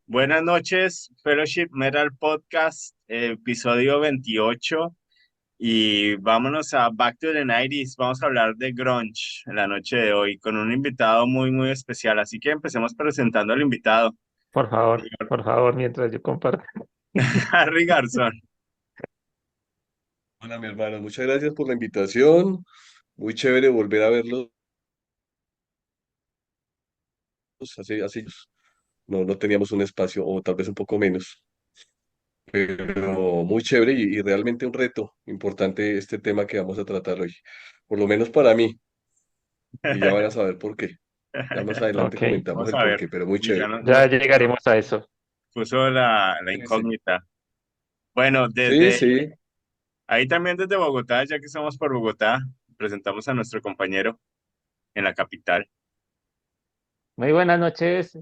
Buenas noches, Fellowship Metal Podcast, episodio 28. Y vámonos a Back to the 90s. Vamos a hablar de grunge en la noche de hoy con un invitado muy, muy especial. Así que empecemos presentando al invitado, señor Por favor, mientras yo comparto. Harry Garzón. Hola, mi hermano, muchas gracias por la invitación. Muy chévere volver a verlos. Hace no teníamos un espacio, o tal vez un poco menos, pero muy chévere y realmente un reto importante este tema que vamos a tratar hoy. Por lo menos para mí, y ya van a saber por qué. Ya más adelante Ok, comentamos Vamos el a por ver. qué, pero muy Y ya chévere. ya llegaremos a eso. puso la Sí, sí. incógnita. Bueno, Sí, desde sí. ahí también desde Bogotá, ya que estamos por Bogotá, presentamos a nuestro compañero en la capital. Muy buenas noches,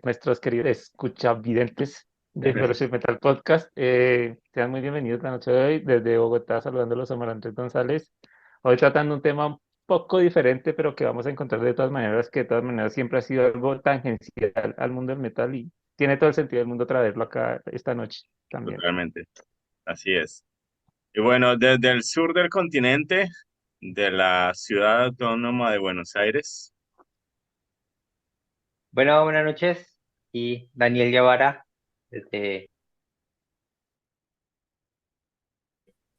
nuestros queridos escuchavidentes de Fellowship Metal Podcast. Sean muy bienvenidos la noche de hoy. Desde Bogotá, saludándolos a Andrés González. Hoy tratando un tema un poco diferente, pero que vamos a encontrar de todas maneras, que de todas maneras siempre ha sido algo tangencial al mundo del metal y tiene todo el sentido del mundo traerlo acá esta noche también. Totalmente, así es. Y bueno, desde el sur del continente, de la ciudad autónoma de Buenos Aires. Bueno, buenas noches. Y Daniel Guevara, desde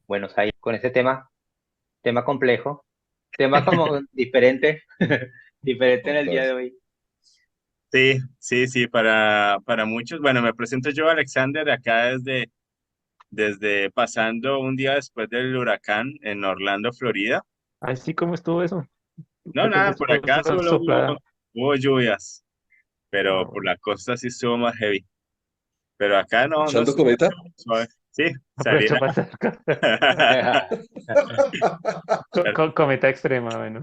Buenos Aires, con este tema complejo, tema como diferente, diferente en el día Total. de hoy. Sí, sí, sí, para muchos. Bueno, me presento yo, Alexander, acá desde pasando un día después del huracán en Orlando, Florida. Así como estuvo eso. No, Supe que nada, por estuvo acá súper solo soplada. hubo lluvias, Ah, pero por bueno. la costa sí estuvo más heavy. Pero acá no ¿Echando estuvo cometa? suave. Sí, Aprovecho salía. para hacer cometa extrema, bueno.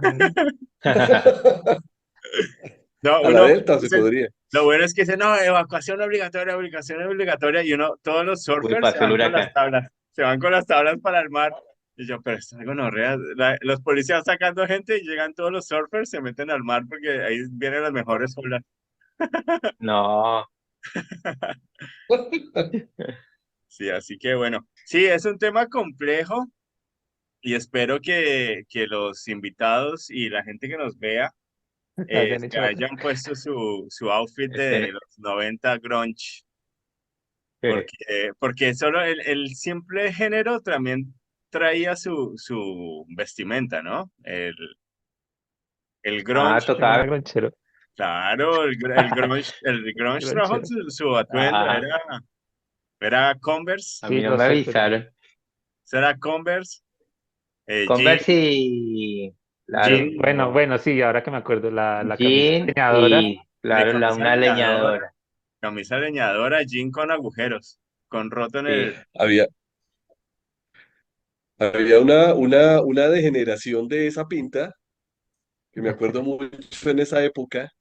No, A la uno, delta se dice- podría. lo bueno es que dice, no, evacuación obligatoria, y uno, todos los Uy, surfers se pasó el van con las huracán. tablas, se van con las tablas para el mar. Y yo, pero esto es gonorrea. Los policías sacando gente y llegan todos los surfers, se meten al mar porque ahí vienen las mejores olas. No, Sí, así que bueno, sí, es un tema complejo y espero que los invitados y la gente que nos vea Hayan se hecho algo. hayan puesto su outfit de este, los 90 grunge. Porque solo el simple género también traía su vestimenta, ¿no? El grunge, tocaba. Era gronchero. claro, el grunge trajo Gronchero. su atuendo, Ah, era Converse, a mí Sí, no lo me sé, pero avisaron. era Converse, jean, Converse y, claro, jean, bueno, bueno, sí, ahora que me acuerdo, la camisa jean leñadora. y, claro, una leñadora. camisa leñadora, jean con agujeros, con roto en Sí. Había, había una degeneración de esa pinta que me acuerdo mucho en esa época,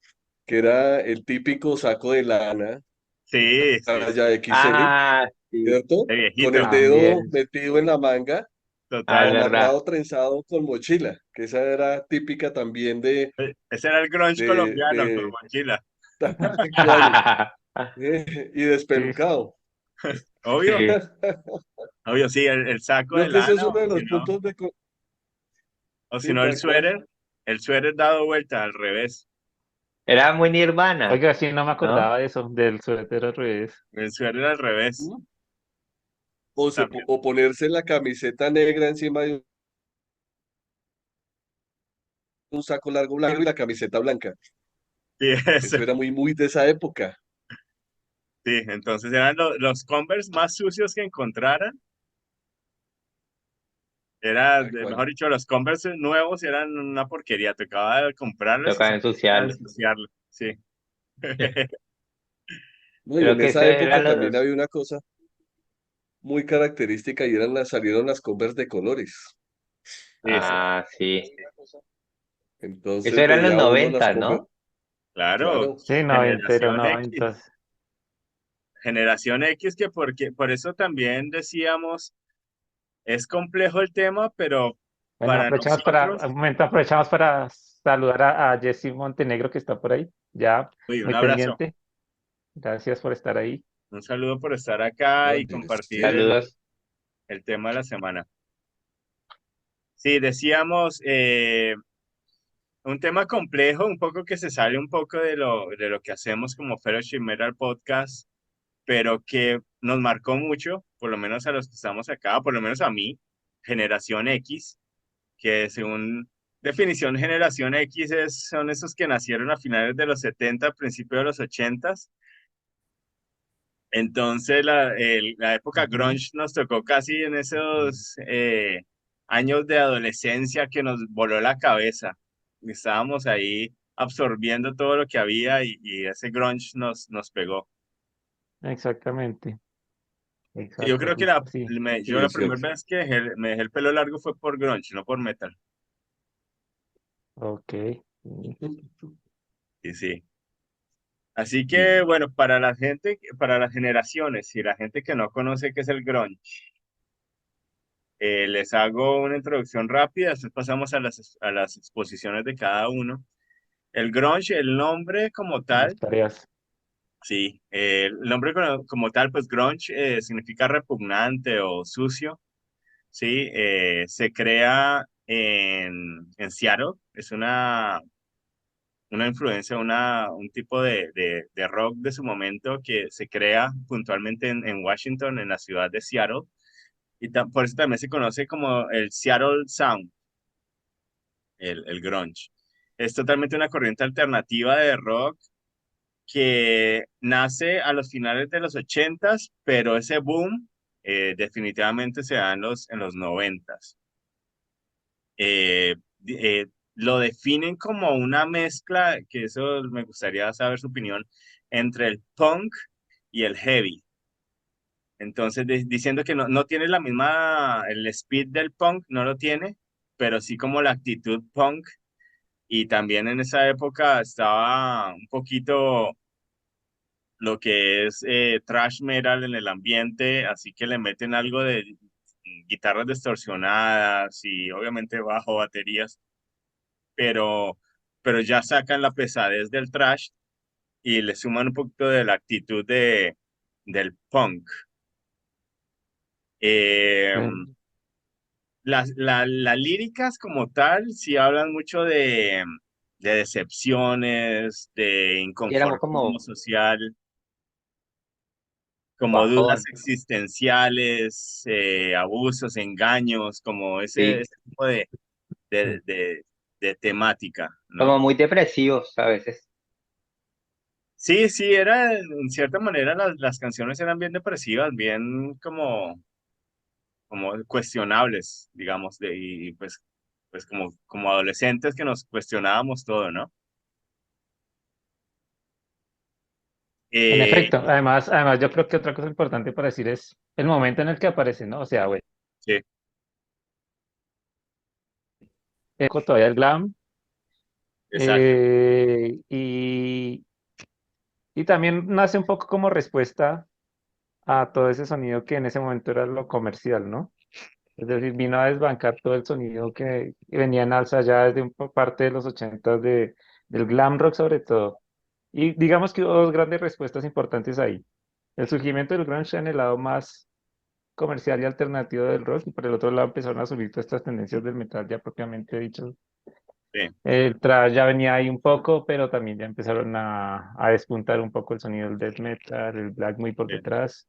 que era el típico saco de lana, sí, sí, sí, talla XL, Ah, sí, ¿cierto? de Con el viejito, dedo también. metido en la manga, Es total. verdad. amarrado, trenzado con mochila, que esa era típica también Ese era el grunge colombiano con de mochila, tal cual, y Sí, despelucado. obvio, Sí. obvio, sí, el saco de Creo que ese lana, es uno de los puntos o si sí, no tal cual. el suéter dado vuelta al revés, Era muy Nirvana, oiga, sí, no me ¿no? acordaba de eso, del suéter al revés. el suéter al revés, ¿Mm? también, O ponerse la camiseta negra encima de un saco largo blanco y la camiseta blanca. sí, eso, Eso era muy de esa época. sí, entonces eran los Converse más sucios que encontraran, Tal cual. mejor dicho, los Converse nuevos eran una porquería, tocaba comprarlos y Tocaba salir a ensuciarlo. ensuciarlos, sí, No, y Creo en que esa ese época eran también los. había una cosa muy característica y salieron las Converse de colores. sí, sí, Ah, sí. Eso Entonces eran los veía uno las 90, Converse, ¿no? claro, claro, Sí, noventero, generación X. noventas. Generación X, que porque, por eso también decíamos es complejo el tema, pero Bueno, para aprovechamos para, nosotros, un momento, aprovechamos para saludar a Jesse Montenegro que está por ahí, ya uy, un muy abrazo, pendiente. Gracias por estar ahí. un saludo por estar acá y Vale, compartir sí, Saludos. el tema de la semana. Sí, decíamos, un tema complejo, un poco que se sale un poco de lo que hacemos como Fellowship Metal Podcast, pero que nos marcó mucho, por lo menos a los que estamos acá, por lo menos a mí, Generación X, que según definición Generación X son esos que nacieron a finales de los 70, principios de los 80. Entonces la época Ujú. grunge nos tocó casi en esos años de adolescencia que nos voló la cabeza. Estábamos ahí absorbiendo todo lo que había y ese grunge nos pegó. Exactamente, Yo exacto, creo que justo así. yo sí, la es primera cierto. vez que me dejé el pelo largo fue por grunge, no por metal. Ok. Sí. Y sí. Así que, Sí. bueno, para la gente, para las generaciones y la gente que no conoce qué es el grunge, les hago una introducción rápida, después pasamos a las exposiciones de cada uno. El grunge, el nombre como Las tal, tareas. sí, el nombre como tal, pues grunge significa repugnante o sucio, sí, se crea en Seattle, es una influencia, un tipo de rock de su momento que se crea puntualmente en Washington, en la ciudad de Seattle, y por eso también se conoce como el Seattle Sound, el grunge. Es totalmente una corriente alternativa de rock que nace a los finales de los 80, pero ese boom definitivamente se da en los 90. Eh, lo definen como una mezcla, que eso me gustaría saber su opinión, entre el punk y el heavy. Entonces, diciendo que no tiene la misma, el speed del punk, no lo tiene, pero sí como la actitud punk. Y también en esa época estaba un poquito lo que es thrash metal en el ambiente, así que le meten algo de guitarras distorsionadas y obviamente bajo baterías, pero, pero ya sacan la pesadez del thrash y le suman un poquito de la actitud del punk. Eh, las líricas como tal sí hablan mucho de decepciones, de Y éramos inconformismo como social, como dudas bajón. existenciales, abusos, engaños, como Sí, ese tipo de, de, de temática, como ¿no? muy depresivos a veces. Sí, sí, en cierta manera las canciones eran bien depresivas, bien como cuestionables, digamos, y pues como adolescentes que nos cuestionábamos todo, ¿no? En Eh, efecto, además yo creo que otra cosa importante para decir es el momento en el que aparece, ¿no? O sea, güey, sí, todavía el glam, exacto, y también nace un poco como respuesta a todo ese sonido que en ese momento era lo comercial, ¿no? Es decir, vino a desbancar todo el sonido que venía en alza ya desde parte de los 80 del glam rock sobre todo. Y digamos que hubo dos grandes respuestas importantes ahí. El surgimiento del grunge en el lado más comercial y alternativo del rock, y por el otro lado empezaron a subir todas estas tendencias del metal ya propiamente dicho. sí, El thrash ya venía ahí un poco, pero también ya empezaron a despuntar un poco el sonido del death metal, el black muy por sí, detrás.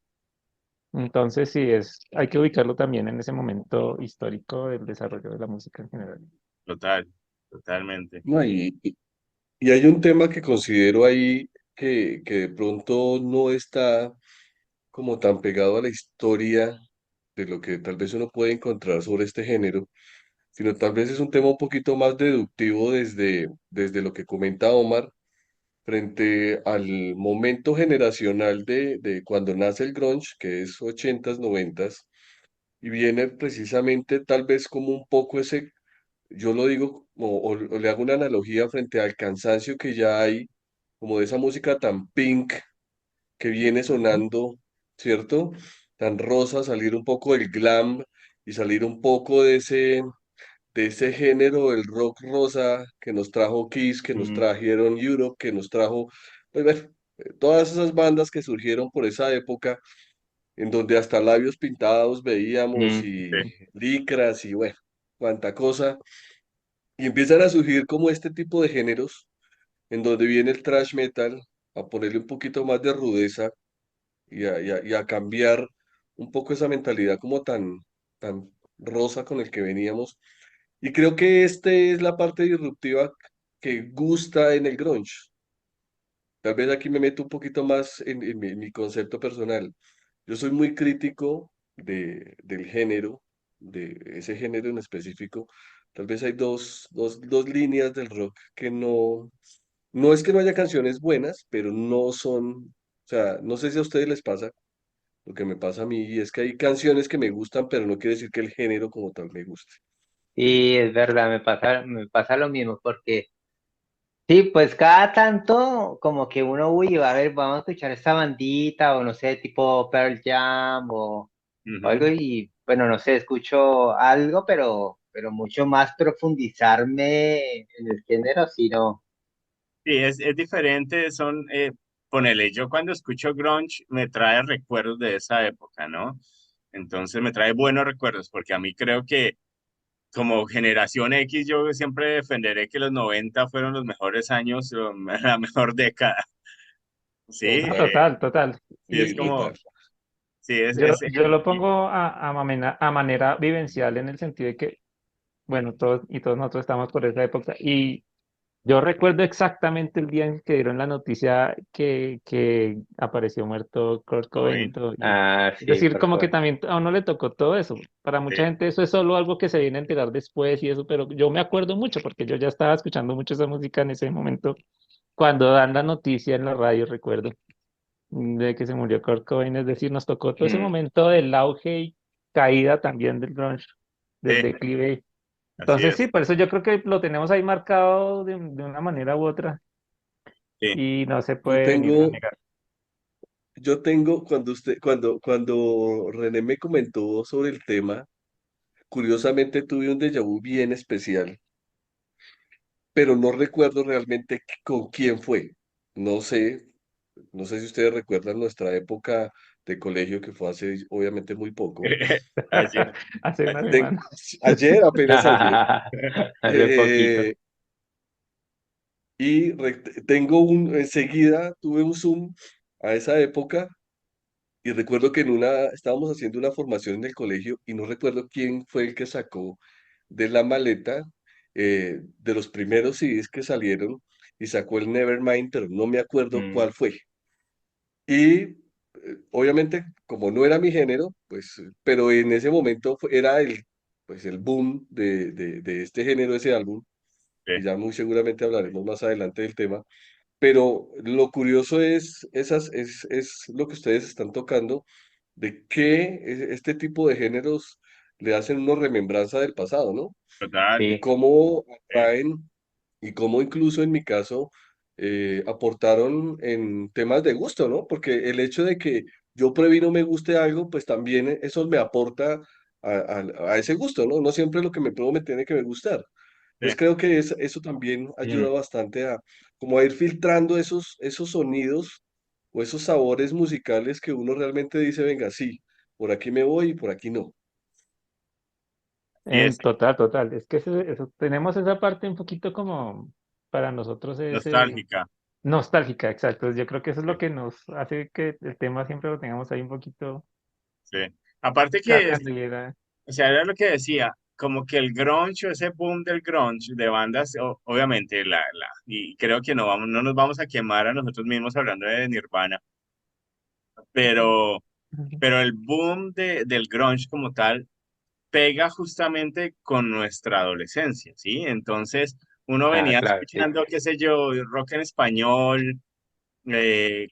Entonces sí, hay que ubicarlo también en ese momento histórico del desarrollo de la música en general. total, totalmente. No, y hay un tema que considero ahí que de pronto no está como tan pegado a la historia de lo que tal vez uno puede encontrar sobre este género, sino tal vez es un tema un poquito más deductivo desde lo que comenta Omar frente al momento generacional de cuando nace el grunge, que es ochentas, noventas, y viene precisamente tal vez como un poco ese, yo lo digo, o le hago una analogía frente al cansancio que ya hay, como de esa música tan pink que viene Ujú. sonando, ¿cierto? Tan rosa, salir un poco del glam y salir un poco de ese género del rock rosa que nos trajo Kiss, que nos Mm, trajeron Europe, que nos trajo, pues bueno, todas esas bandas que surgieron por esa época, en donde hasta labios pintados veíamos Mm. y sí. licras y bueno, cuánta cosa. Y empiezan a surgir como este tipo de géneros, en donde viene el thrash metal a ponerle un poquito más de rudeza y a cambiar un poco esa mentalidad como tan rosa con el que veníamos. Y creo que este es la parte disruptiva que gusta en el grunge. Tal vez aquí me meto un poquito más en mi concepto personal. Yo soy muy crítico del género, de ese género en específico. Tal vez hay dos líneas del rock que no es que no haya canciones buenas, pero no son, o sea, no sé si a ustedes les pasa lo que me pasa a mí, y es que hay canciones que me gustan, pero no quiere decir que el género como tal me guste. Y es verdad, me pasa lo mismo, porque sí, pues cada tanto como que uno, uy, a ver, vamos a escuchar esta bandita, o no sé, tipo Pearl Jam, o algo, Ujú. y bueno, no sé, escucho algo, pero mucho más profundizarme en el género, sí, no. Sí, es diferente, ponele, yo cuando escucho grunge me trae recuerdos de esa época, ¿no? Entonces me trae buenos recuerdos, porque a mí creo que como generación X yo siempre defenderé que los 90 fueron los mejores años, la mejor década, ¿sí? No, Total, total, total. Sí, es sí, como, total. sí, Yo lo pongo a manera vivencial en el sentido de que, bueno, todos nosotros estamos por esa época y yo recuerdo exactamente el día en que dieron la noticia que apareció muerto Kurt Cobain y Cobain, todo. Y, Ah, es sí, decir, como que Corcoran. también a uno le tocó todo eso. Para mucha sí, gente eso es solo algo que se viene a enterar después y eso, pero yo me acuerdo mucho porque yo ya estaba escuchando mucho esa música en ese momento. Cuando dan la noticia en la radio, recuerdo, de que se murió Kurt Cobain, es decir, nos tocó todo ese Mm. momento del auge y caída también del grunge, del sí, declive. así Entonces sí, es, por eso yo creo que lo tenemos ahí marcado de una manera u otra sí. y no se Yo puede venir a tengo, negar. cuando René me comentó sobre el tema, curiosamente tuve un déjà vu bien especial, pero no recuerdo realmente con quién fue. No sé, no sé si ustedes recuerdan nuestra época de colegio, que fue hace obviamente muy poco. Ayer, Hace una ayer. Ten- semana. Ayer, apenas ayer. Hace poquito. Eh, enseguida tuve un Zoom a esa época. Y recuerdo que estábamos haciendo una formación en el colegio y no recuerdo quién fue el que sacó de la maleta de los primeros CDs que salieron y sacó el Nevermind, pero no me acuerdo Mm. cuál fue. Y obviamente, como no era mi género, pues, pero en ese momento era pues, el boom de este género, ese álbum, Sí, y ya muy seguramente hablaremos más adelante del tema. Pero lo curioso es lo que ustedes están tocando, de que este tipo de géneros le hacen una remembranza del pasado, ¿no? total. Y Sí. cómo Sí, atraen, y cómo incluso en mi caso aportaron en temas de gusto, ¿no? Porque el hecho de que yo pruebe y no me guste algo, pues también eso me aporta a ese gusto, ¿no? No siempre lo que me pruebo me tiene que me gustar. sí, Entonces creo que eso también ayuda Mm. bastante como a ir filtrando esos sonidos o esos sabores musicales que uno realmente dice, venga, sí, por aquí me voy y por aquí no. sí, En total, total. Es que tenemos esa parte un poquito como para nosotros es nostálgica. nostálgica, exacto. Yo creo que eso es Sí, lo que nos hace que el tema siempre lo tengamos ahí un poquito sí. Aparte que cargando y era. o sea, era lo que decía, como que el grunge, o ese boom del grunge de bandas, obviamente, y creo que no nos vamos a quemar a nosotros mismos hablando de Nirvana, pero, Ujú. pero el boom del grunge como tal pega justamente con nuestra adolescencia, ¿sí? Entonces, uno Ah, venía claro, sí. escuchando, qué sé yo, rock en español,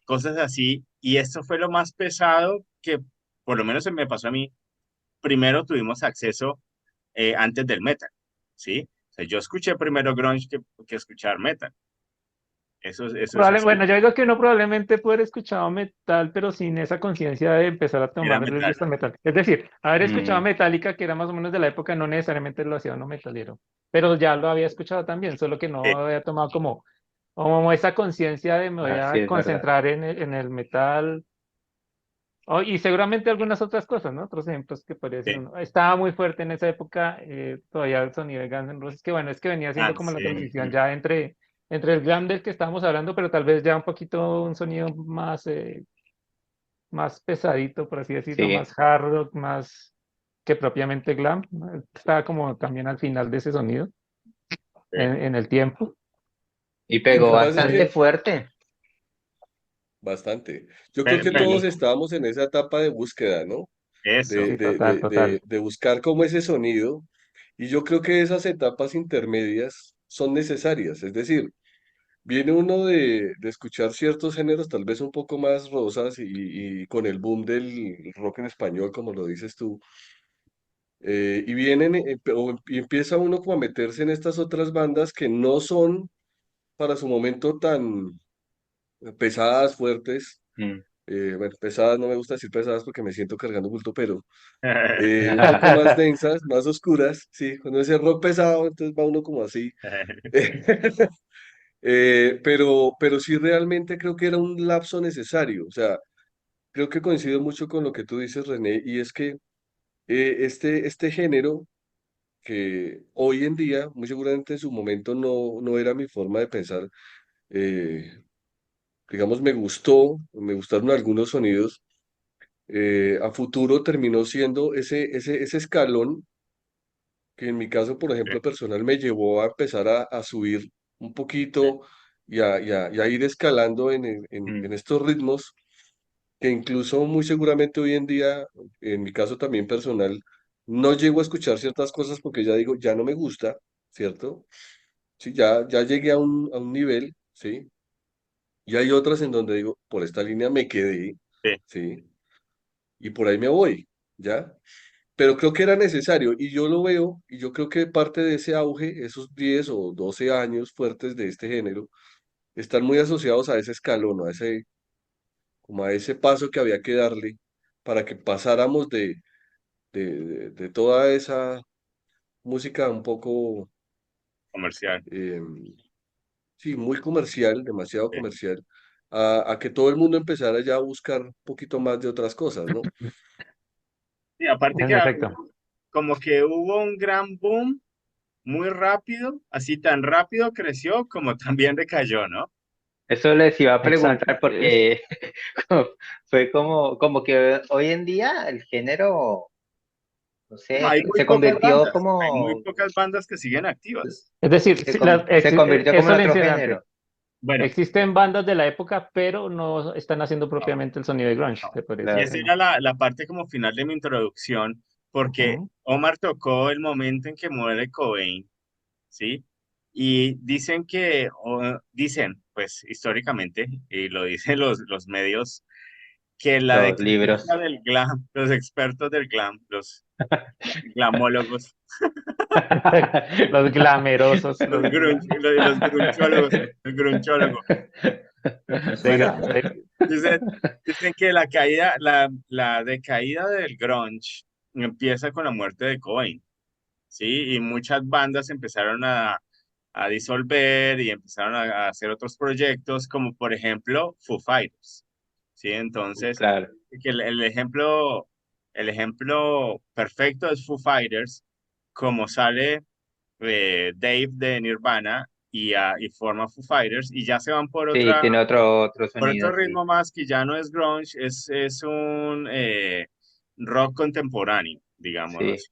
cosas así, y esto fue lo más pesado que, por lo menos se me pasó a mí, primero tuvimos acceso antes del metal, ¿sí? O sea, yo escuché primero grunge que escuchar metal. Eso es así. Bueno, yo digo que uno probablemente puede haber escuchado metal, pero sin esa conciencia de empezar a Era tomarle el metal. gusto al metal. Es decir, haber escuchado Mm, Metallica, que era más o menos de la época, no necesariamente lo hacía uno metalero, pero ya lo había escuchado también, solo que Sí, no había tomado como esa conciencia de me voy así a es verdad. concentrar en el metal. Y seguramente algunas otras cosas, ¿no? Otros ejemplos que podría decir sí. uno. Estaba muy fuerte en esa época, todavía el sonido de Guns N' Roses, que bueno, es que venía siendo como la Sí. transición ya entre el glam del que estábamos hablando, pero tal vez ya un poquito un sonido más pesadito, por así decirlo, Sí. más hard rock, más que propiamente glam, ¿no? Estaba como también al final de ese sonido, Sí. en el tiempo. Y Lo pegó que pasa es bastante que, Entonces, fuerte. bastante. Yo creo Pero, que pero- todos sí, estábamos en esa etapa de búsqueda, ¿no? eso. sí, total, total. De buscar como ese sonido. Y yo creo que esas etapas intermedias son necesarias. Es decir, viene uno de escuchar ciertos géneros tal vez un poco más rosas y con el boom del rock en español, como lo dices tú. Y vienen, y empieza uno como a meterse en estas otras bandas que no son para su momento tan pesadas, fuertes. Mm. Bueno, pesadas, no me gusta decir pesadas porque me siento cargando bulto, pero un poco más densas, más oscuras, sí, cuando ese rock pesado, entonces va uno como así. Pero sí realmente creo que era un lapso necesario, o sea, creo que coincido mucho con lo que tú dices, René, y es que este género, que hoy en día, muy seguramente en su momento no era mi forma de pensar, eh, digamos, me gustaron algunos sonidos, a futuro terminó siendo ese escalón que en mi caso, por ejemplo, personal, me llevó a empezar a subir un poquito y a ir escalando Mm. en estos ritmos, que incluso muy seguramente hoy en día, en mi caso también personal, no llego a escuchar ciertas cosas porque ya digo, ya no me gusta, ¿cierto? Sí, ya llegué a un nivel, ¿sí? Y hay otras en donde digo, por esta línea me quedé, Sí. ¿sí? Y por ahí me voy, ¿ya? Pero creo que era necesario y yo lo veo y yo creo que parte de ese auge, esos 10 o 12 años fuertes de este género, están muy asociados a ese escalón, ¿no? Como a ese paso que había que darle para que pasáramos de toda esa música un poco, Comercial. eh, sí, muy comercial, demasiado Sí. comercial, a que todo el mundo empezara ya a buscar un poquito más de otras cosas, ¿no? Sí, aparte En que efecto. como que hubo un gran boom muy rápido, así tan rápido creció como también decayó, ¿no? Eso les iba a Exacto. preguntar porque fue como que hoy en día el género, no No, sé, hay muy se pocas convirtió bandas, hay muy como, pocas bandas que siguen activas. Es decir, se convirtió como eso en le otro decía antes. género. Bueno, Existen bandas de la época, pero no están haciendo no, propiamente el sonido de grunge, no. se podría Y decir Claro. esa así. era la parte como final de mi introducción, porque Ujú. Omar tocó el momento en que muere Cobain, ¿sí? Y dicen dicen, pues históricamente, y lo dicen los medios, que la Los libros. decadencia del glam, los expertos del glam, los glamólogos, Los glamerosos, los grunchólogos, el grunchólogo. Bueno, siga, siga. dicen, dicen que la decaída del grunge empieza con la muerte de Cobain, ¿sí? Y muchas bandas empezaron a disolver y empezaron a hacer otros proyectos, como por ejemplo Foo Fighters, ¿sí? Entonces, Claro. que el ejemplo perfecto es Foo Fighters, como sale Dave de Nirvana y forma Foo Fighters, y ya se van Sí, tiene otro por sonido otro así. ritmo más que ya no es grunge, es un rock contemporáneo, digámoslo Sí. así.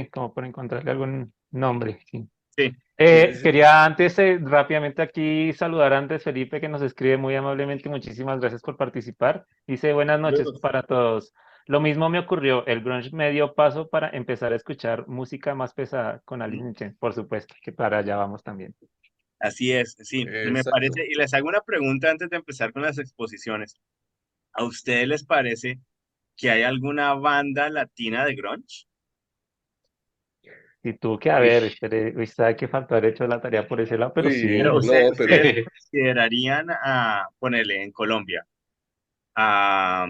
Sí, como por encontrarle algún nombre. Sí. Sí, Sí, sí, sí. Quería antes rápidamente aquí saludar a Andrés Felipe que nos escribe muy amablemente. Muchísimas gracias por participar. Dice buenas noches saludos. para todos. Lo mismo me ocurrió. El grunge me dio paso para empezar a escuchar música más pesada con Alice in Chains, por supuesto, que para allá vamos también. Así es, sí, me Exacto. parece, y les hago una pregunta antes de empezar con las exposiciones. ¿A ustedes les parece que hay alguna banda latina de grunge? sí tuvo que haber, espere, uy, sabe que faltó haber hecho la tarea por ese lado, pero Uy, sí. Pero no, pero ustedes considerarían a, ponerle en Colombia, a,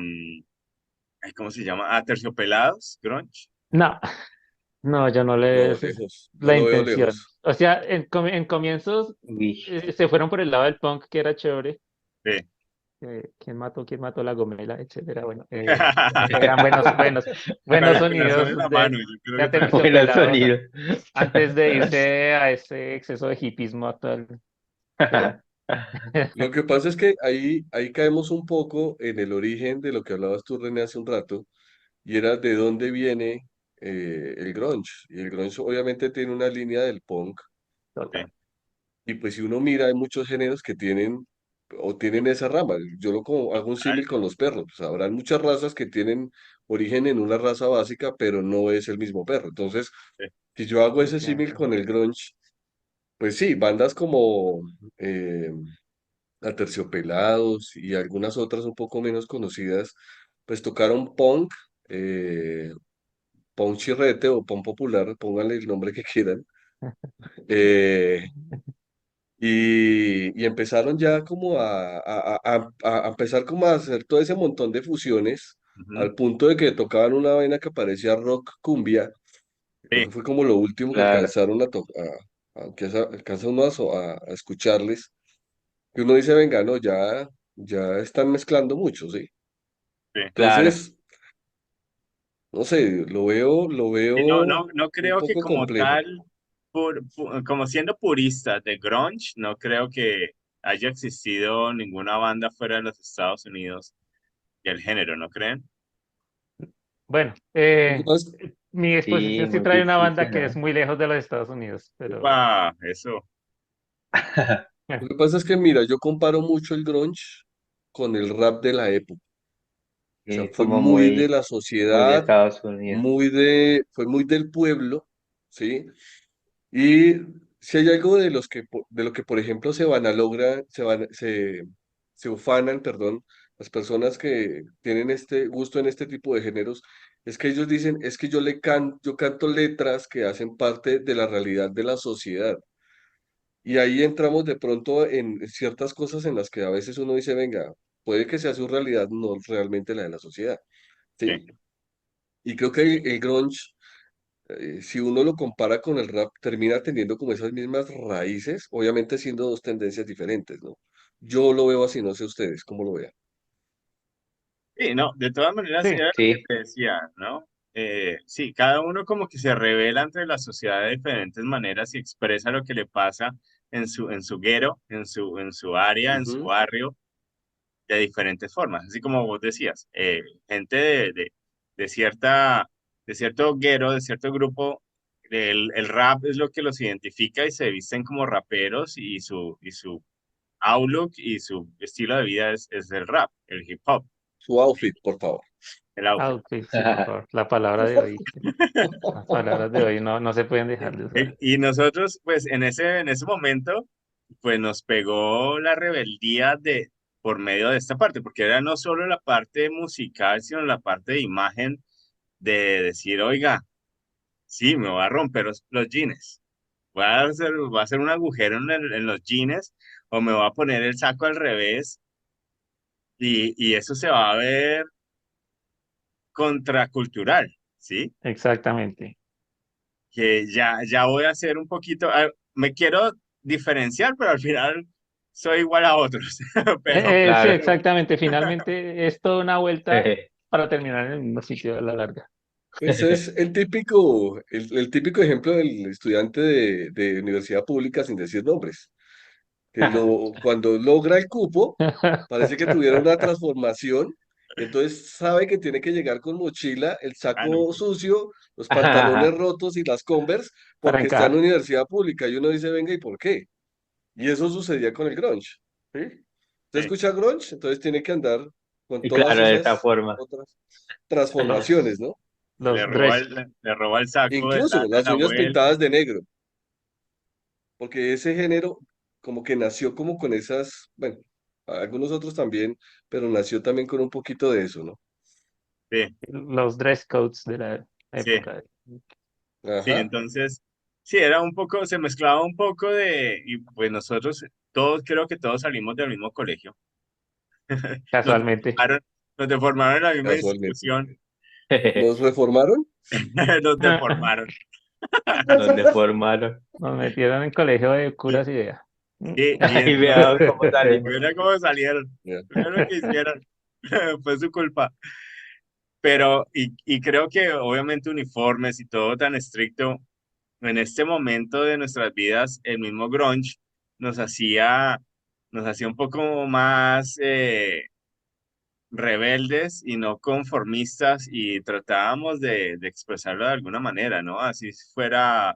ay, ¿cómo se llama? A Terciopelados, grunge. No, no, yo no le no, esa es lejos, yo la lo veo intención. lejos. O sea, en comienzos Uy, se fueron por el lado del punk, que era chévere. Sí. Quién mató la gomela, etcétera. Bueno, eran buenos Con la sola sonidos en la mano, de yo creo que también. buenos Aterciopelados sonidos. antes de irse a ese exceso de hipismo actual. Pero Lo que pasa es que ahí caemos un poco en el origen de lo que hablabas tú, René, hace un rato, y era de dónde viene el grunge. Y el grunge obviamente tiene una línea del punk, Sí, total. y pues si uno mira, hay muchos géneros que tienen o tienen esa rama. Yo hago un símil total. con los perros. Pues habrán muchas razas que tienen origen en una raza básica, pero no es el mismo perro. Entonces, Sí, si yo hago ese símil Efectivamente. con el grunge, pues sí, bandas como eh, Aterciopelados y algunas otras un poco menos conocidas, pues tocaron punk, eh, punk chirrete o punk popular, pónganle el nombre que quieran, eh, y empezaron ya como a empezar como a hacer todo ese montón de fusiones, ujú, al punto de que tocaban una vaina que parecía rock cumbia. Creo que sí, fue como lo último que Claro. alcanzaron que alcanza uno a escucharles. Que uno dice, venga, no, ya están mezclando mucho, ¿sí? sí. Claro. Entonces, no sé, lo Y no, veo no un creo que poco como complejo. tal, como siendo puristas de grunge, no creo que haya existido ninguna banda fuera de los Estados Unidos del género, ¿no creen? Bueno, Lo que pasa, mi Sí, exposición sí muy trae una banda difícil, que es ¿no? muy lejos de los Estados Unidos, pero Upa, eso. lo que pasa es que, mira, yo comparo mucho el grunge con el rap de la época. O sea, Sí, fue como muy de muy, la muy de sociedad, Estados Unidos. fue muy del pueblo, ¿sí? Y si hay algo de lo que, por ejemplo, se ufanan, perdón, las personas que tienen este gusto en este tipo de géneros, es que ellos dicen, es que yo canto letras que hacen parte de la realidad de la sociedad. Y ahí entramos de pronto en ciertas cosas en las que a veces uno dice, venga, puede que sea su realidad, no realmente la de la sociedad, Sí. ¿sí? Y creo que el grunge si uno lo compara con el rap, termina teniendo como esas mismas raíces, obviamente siendo dos tendencias diferentes, ¿no? Yo lo veo así, no sé ustedes cómo lo vean. Sí, no, de todas maneras sí, era lo que Sí, te decía, ¿no? Sí, cada uno como que se revela ante la sociedad de diferentes maneras y expresa lo que le pasa en su guero, en su área, en su Ujú. barrio, de diferentes formas. Así como vos decías, gente de cierta, de cierto guero, de cierto grupo, el rap es lo que los identifica y se visten como raperos y su outlook y su estilo de vida es el rap, el hip hop, Su outfit, por favor. el outfit. outfit, sí, por favor, la palabra de hoy. Las palabras de hoy no se pueden dejar de usar. Y nosotros, pues, en ese momento, pues nos pegó la rebeldía por medio de esta parte, porque era no solo la parte musical, sino la parte de imagen de decir, oiga, sí, me voy a romper los jeans, voy a hacer un agujero en los jeans, o me voy a poner el saco al revés, y eso se va a ver contracultural, ¿sí? Exactamente. Que ya voy a hacer un poquito, me quiero diferenciar, pero al final soy igual a otros, Sí, claro. exactamente. Finalmente es toda una vuelta para terminar en el mismo sitio a la larga. Ese es el típico ejemplo del estudiante de universidad pública sin decir nombres, que cuando logra el cupo, parece que tuviera una transformación, y entonces sabe que tiene que llegar con mochila, el Ah, no. saco sucio, los pantalones rotos y las Converse, Para porque está en encajar, universidad pública, y uno dice, venga, ¿y por qué? Y eso sucedía con el grunge, ¿sí? Usted Sí, escucha grunge, entonces tiene que andar con Y todas claro, de esta esas forma. otras transformaciones, los, ¿no? los dress. le roba el saco Incluso de las la uñas abuela. pintadas de negro, porque ese género como que nació como con esas, bueno, algunos otros también, pero nació también con un poquito de eso, ¿no? Sí, Los dress codes de la sí. época. Sí, Ajá, entonces, sí, era un poco, se mezclaba un poco y pues nosotros, todos, creo que todos salimos del mismo colegio. Nos Casualmente. deformaron, nos deformaron en la misma casualmente. institución, ¿Nos reformaron? nos deformaron. Nos deformaron. Nos metieron en colegio de Y, curas y vea. y Y vea entonces, cómo salimos. mira cómo salieron, Ya. mira lo que hicieron, fue su culpa. Pero, y creo que obviamente uniformes y todo tan estricto, en este momento de nuestras vidas, el mismo grunge nos hacía, nos hacía un poco más rebeldes y no conformistas y tratábamos de expresarlo de alguna manera, ¿no? Así fuera,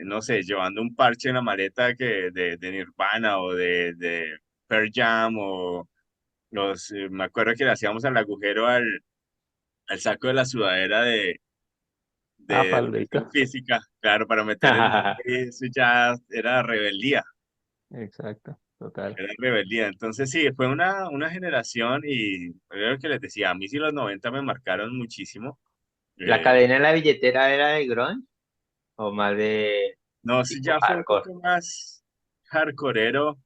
no sé, llevando un parche en la maleta de Nirvana o de Pearl Jam o me acuerdo que le hacíamos al agujero al saco de la sudadera Ah, de educación Pablito. física, claro, para meter el eso ya Exacto, total. era rebeldía. Entonces sí, fue una generación y creo que les decía, a mí sí los 90 me marcaron muchísimo. ¿La Eh, cadena de la billetera era de grunge o más de no, sí, tipo ya fue un hardcore? poco más hardcoreero,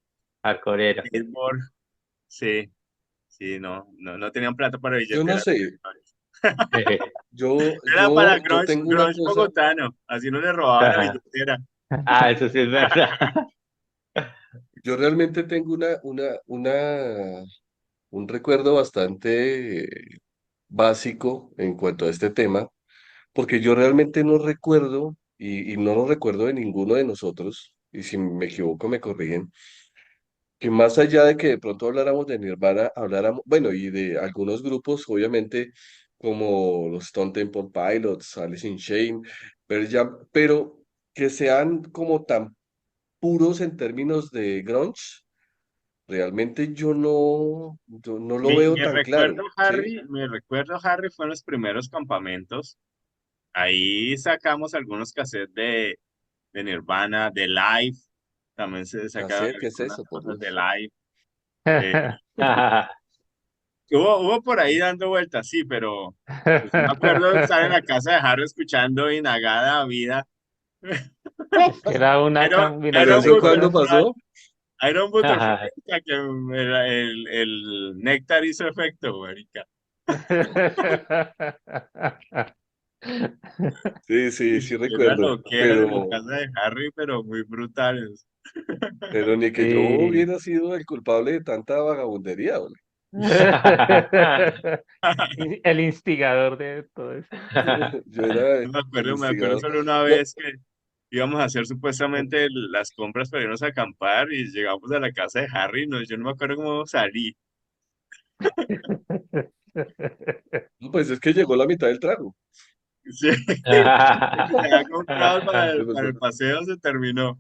Hardcoreero. skateboard, sí, sí, no tenían plata para Yo no billeteras. sé, Era para yo grunge, tengo una grunge cosa, bogotano, así no le robaban la billetera. Ah, eso sí es verdad. yo realmente tengo un recuerdo bastante básico en cuanto a este tema, porque yo realmente no recuerdo, y no lo recuerdo de ninguno de nosotros, y si me equivoco me corrigen, que más allá de que de pronto habláramos de Nirvana, habláramos, bueno, y de algunos grupos, obviamente, como los Stone Temple Pilots, Alice in Chains, Pearl Jam, pero que sean como tan puros en términos de grunge, realmente yo no lo veo tan claro, ¿sí? Mi recuerdo, Harry, fue en los primeros campamentos. Ahí sacamos algunos cassettes de Nirvana, de Live. También se sacaron ¿Qué es algunas eso, por cosas de Dios? Live. Eh, hubo por ahí dando vueltas, sí, pero pues, me acuerdo de estar en la casa de Harry escuchando Inagada Vida. Es que era una ¿Pero combinación Iron de eso Butterfly, cuándo cosas. pasó? Iron Butterfly, que el néctar hizo efecto, marica. Sí, sí, sí Era recuerdo, lo que eran en la casa de Harry, pero muy brutales. pero ni que yo Sí. hubiera sido el culpable de tanta vagabundería, ¿vale? El instigador de todo eso. Yo era el Me acuerdo instigador. solo una No, vez que íbamos a hacer supuestamente las compras para irnos a acampar y llegamos a la casa de Harry, no, yo no me acuerdo cómo salí. no, pues es que llegó la mitad del trago. Sí, ya comprado Sí, pues, para el paseo se terminó.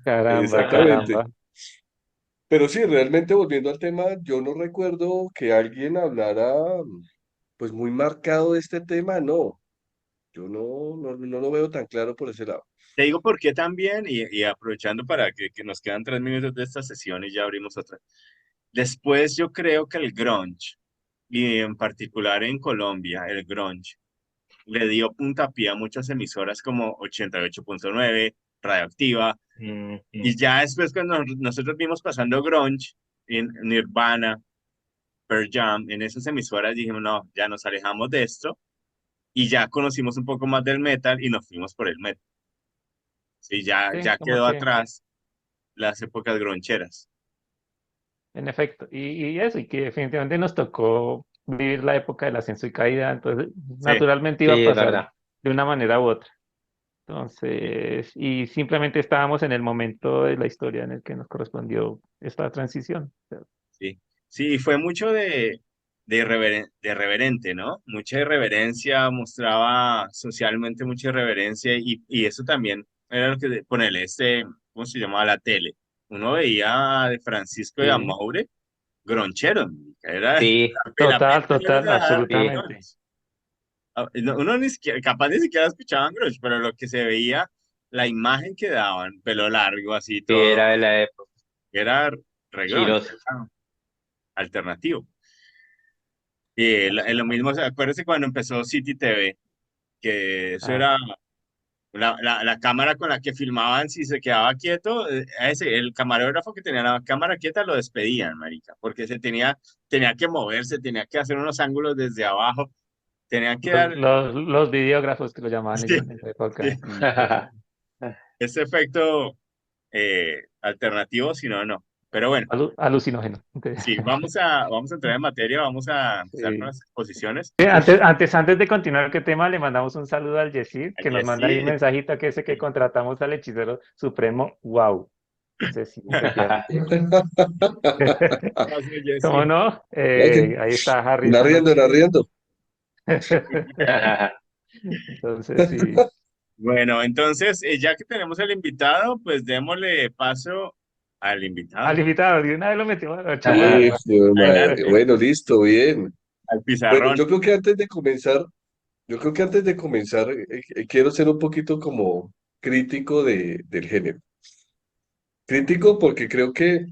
Caramba, exactamente. caramba. Pero sí, realmente volviendo al tema, yo no recuerdo que alguien hablara pues muy marcado de este tema, no. Yo no lo veo tan claro por ese lado. Te digo por qué también, y aprovechando para que nos quedan 3 minutos de esta sesión y ya abrimos otra. Después yo creo que el grunge, y en particular en Colombia, el grunge, le dio puntapié a muchas emisoras como 88.9, Radioactiva, y Ujú. ya después cuando nosotros vimos pasando grunge, en Nirvana, Pearl Jam, en esas emisoras dijimos, no, ya nos alejamos de esto, y ya conocimos un poco más del metal y nos fuimos por el metal. Sí, Sí, ya como quedó que, atrás las épocas groncheras. en efecto. Y eso, y que definitivamente nos tocó vivir la época del ascenso y caída, entonces Sí, naturalmente iba a Sí, es pasar verdad. de una manera u otra. Entonces, y simplemente estábamos en el momento de la historia en el que nos correspondió esta transición. sí. Sí, y fue mucho de reverente, ¿no? Mucha irreverencia, mostraba socialmente mucha irreverencia y eso también era lo que, ponele, ¿cómo se llamaba la tele? Uno veía de Francisco de Sí, Amaure, gronchero, era Sí, la pena total, no total, era dar sí. absolutamente. grunge. Uno ni siquiera, capaz ni siquiera escuchaban grunge, pero lo que se veía, la imagen que daban, pelo largo, así Sí, todo, era de la época. era re grunge, Chiros. era alternativo. Y lo mismo, acuérdese cuando empezó City TV. que eso Ah, era la cámara con la que filmaban, si se quedaba quieto, el camarógrafo que tenía la cámara quieta lo despedían, marica, porque tenía que moverse, tenía que hacer unos ángulos desde abajo, tenía que dar los videógrafos que lo llamaban sí, ellos en esa época. sí, ese efecto alternativo, si no, no. Pero bueno, Alucinógeno. sí, vamos a entrar en materia, vamos a empezar con Sí. las exposiciones. Sí, antes de continuar qué tema, le mandamos un saludo al Yesid, que nos Ayer manda ahí un sí. mensajito que dice que contratamos al hechicero supremo. Wow. Entonces sí, efectivamente. Gracias, ¿Cómo Jessy. no? Ok, Ahí está Harry en esta arriendo, en noche. arriendo. Entonces sí. Bueno, entonces, ya que tenemos al invitado, pues démosle paso al Al invitado, invitado, de una vez lo metimos, lo echamos al agua. Listo, madre. adelante, Bueno, listo, bien. al Bueno, pizarrón. yo creo que antes de comenzar, quiero ser un poquito como crítico del género. Crítico porque creo que,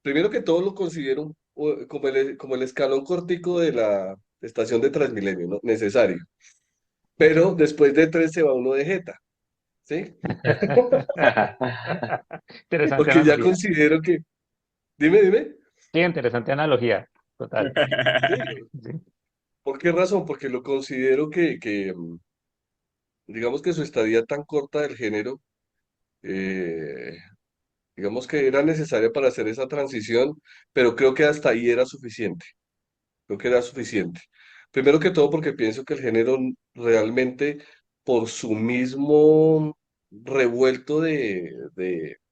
primero que todo lo considero como el escalón cortico de la estación de Transmilenio, ¿no? Necesario. Pero después de tres se va uno de jeta, ¿sí? Interesante Porque ya analogía. considero que, dime, Sí, interesante analogía. Total. sí, Sí. ¿por qué razón? Porque lo considero que digamos que su estadía tan corta del género, eh, digamos que era necesaria para hacer esa transición, pero creo que hasta ahí era suficiente. Creo que era suficiente. Primero que todo porque pienso que el género realmente, por su mismo revuelto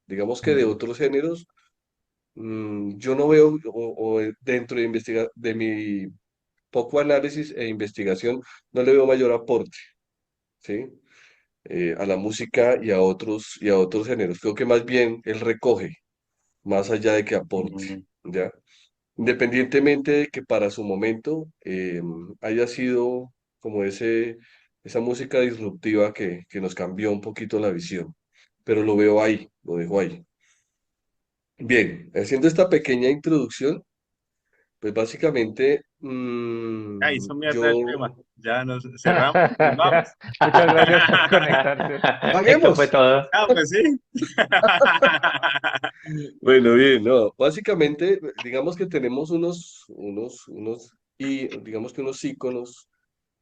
digamos que de Mm. otros géneros, yo no veo, dentro de mi poco análisis e investigación, no le veo mayor aporte, ¿sí? A la música y a otros géneros. Creo que más bien él recoge, más allá de que aporte, Mm, ¿ya? Independientemente de que para su momento haya sido como esa música disruptiva que nos cambió un poquito la visión, pero lo veo ahí, lo dejo ahí. Bien, haciendo esta pequeña introducción, pues básicamente ya hizo mierda el yo... tema. Ya nos cerramos y vamos. Muchas gracias por conectarse. Esto fue ¡Paguemos! todo. Ah, pues sí. Bueno, bien, no, básicamente, digamos que tenemos y digamos que unos íconos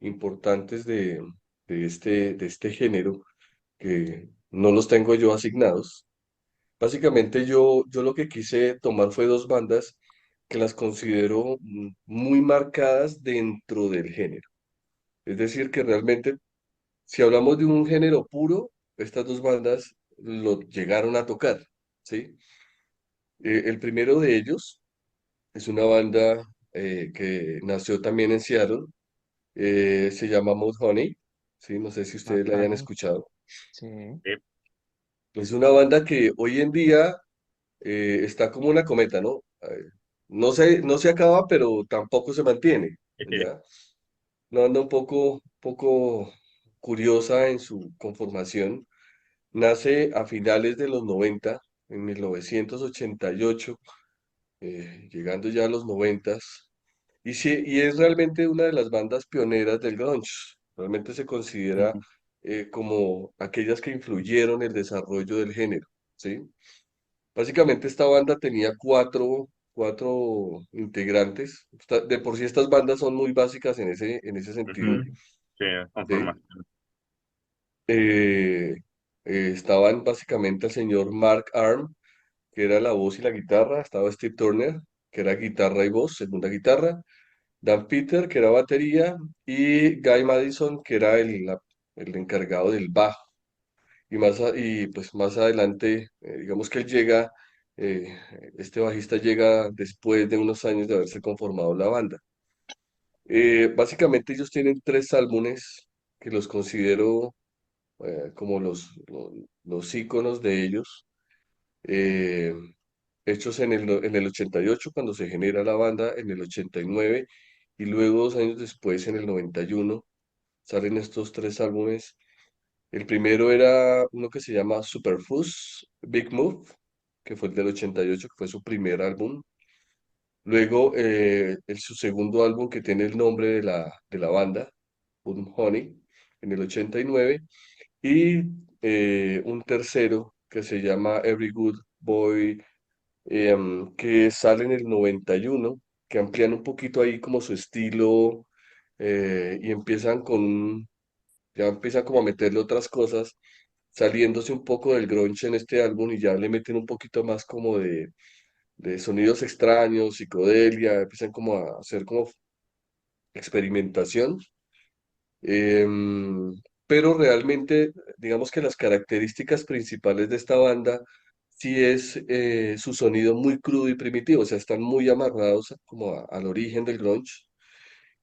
importantes de este género, que no los tengo yo asignados. Básicamente yo lo que quise tomar fue dos bandas que las considero muy marcadas dentro del género. Es decir, que realmente, si hablamos de un género puro, estas dos bandas lo llegaron a tocar, ¿sí? El primero de ellos es una banda que nació también en Seattle, se llama Mudhoney, ¿sí? No sé si ustedes la hayan Bacano. escuchado. Sí. Es una banda que hoy en día está como una cometa, ¿no? No se acaba, pero tampoco se mantiene, ¿ya? Una banda un poco curiosa en su conformación. Nace a finales de los 90, en 1988, llegando ya a los 90. Y sí, y es realmente una de las bandas pioneras del grunge. Realmente se considera como aquellas que influyeron el desarrollo del género, ¿sí? Básicamente esta banda tenía cuatro integrantes. De por sí estas bandas son muy básicas en ese sentido, Ujú. Sí, ¿sí? conformación. Eh, estaban básicamente el señor Mark Arm, que era la voz y la guitarra. Estaba Steve Turner, que era guitarra y voz, segunda guitarra. Dan Peter, que era batería, y Guy Madison, que era el encargado del bajo. Y pues más adelante, digamos que él llega, eh, este bajista llega después de unos años de haberse conformado la banda. Básicamente ellos tienen tres álbumes que los considero como los íconos de ellos, eh, hechos en el 88 cuando se genera la banda, en el 89 y luego 2 años después, en el 91 salen estos tres álbumes. El primero era uno que se llama Superfuzz Big Move, que fue el del 88, que fue su primer álbum. Luego, su segundo álbum, que tiene el nombre de la banda, Honey en el 89 y un tercero que se llama Every Good Boy, que sale en el 91, que amplían un poquito ahí como su estilo y ya empiezan como a meterle otras cosas, saliéndose un poco del grunge en este álbum y ya le meten un poquito más como de sonidos extraños, psicodelia, empiezan como a hacer como experimentación. Em, pero realmente, digamos que las características principales de esta banda sí es su sonido muy crudo y primitivo, o sea, están muy amarrados como al origen del grunge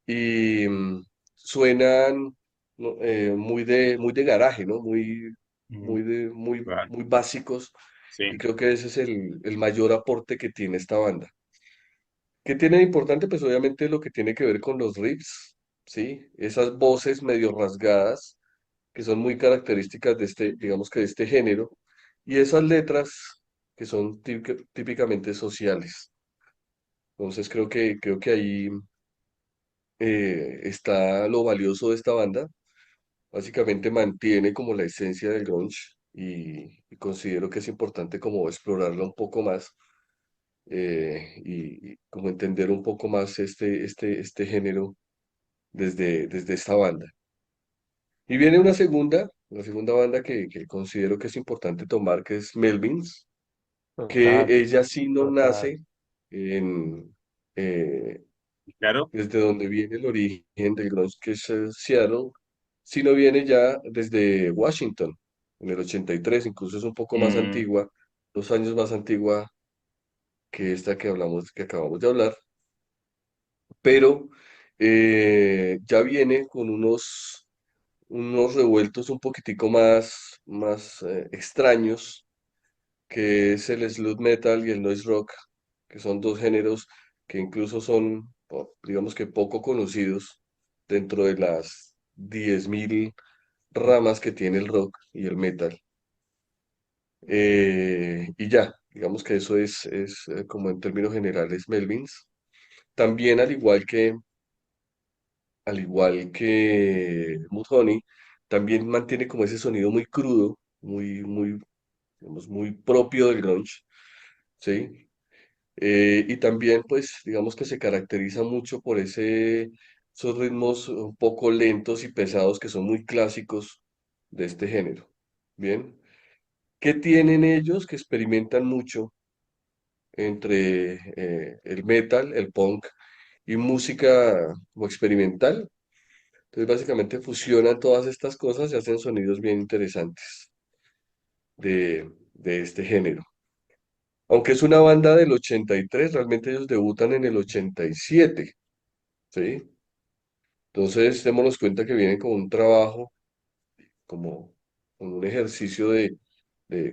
y suenan ¿no? Muy de garaje, ¿no? Ujú. Claro, Muy básicos y sí, creo que ese es el mayor aporte que tiene esta banda. ¿Qué tiene de importante? Pues obviamente lo que tiene que ver con los riffs, ¿sí? Esas voces medio rasgadas que son muy características de este, digamos que de este género, y esas letras que son típicamente sociales. Entonces creo que ahí está lo valioso de esta banda. Básicamente mantiene como la esencia del grunge y considero que es importante como explorarla un poco más y como entender un poco más este género desde esta banda. Y viene la segunda banda que considero que es importante tomar, que es Melvins, que Total, ella sí no total. nace en, eh, claro. desde donde viene el origen del grunge, que es Seattle, sino viene ya desde Washington, en el 83, incluso es un poco más Mm, antigua, 2 años más antigua que esta que hablamos, que acabamos de hablar, pero ya viene con unos revueltos un poquitico más extraños, que es el sludge metal y el noise rock, que son dos géneros que incluso son, digamos que poco conocidos dentro de las 10.000 ramas que tiene el rock y el metal. Y ya, digamos que eso es como en términos generales Melvins. También al igual que Mudhoney, también mantiene como ese sonido muy crudo, digamos, muy propio del grunge, ¿sí? Y también, pues, digamos que se caracteriza mucho por esos ritmos un poco lentos y pesados que son muy clásicos de este género. Bien, ¿qué tienen ellos que experimentan mucho entre el metal, el punk y música como experimental? Entonces, básicamente fusionan todas estas cosas y hacen sonidos bien interesantes de este género. Aunque es una banda del 83, realmente ellos debutan en el 87, ¿sí? Entonces, démonos cuenta que vienen con un trabajo, como con un ejercicio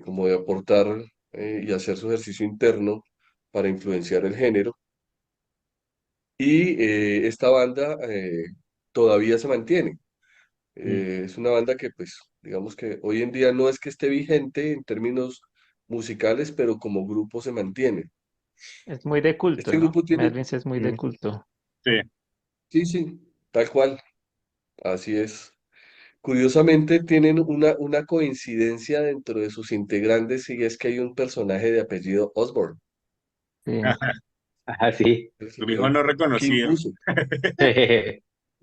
como de aportar y hacer su ejercicio interno para influenciar el género. Y esta banda todavía se mantiene. mm. Es una banda que, pues, digamos que hoy en día no es que esté vigente en términos musicales, pero como grupo se mantiene. Es muy de culto, Este ¿no? grupo tiene, Melvins es muy de Mm, culto. sí, sí, sí, tal cual, así es. Curiosamente tienen una coincidencia dentro de sus integrantes y es que hay un personaje de apellido Osborne, Sí. Ajá, sí. el tu hijo señor no Kim reconocido. Buzo.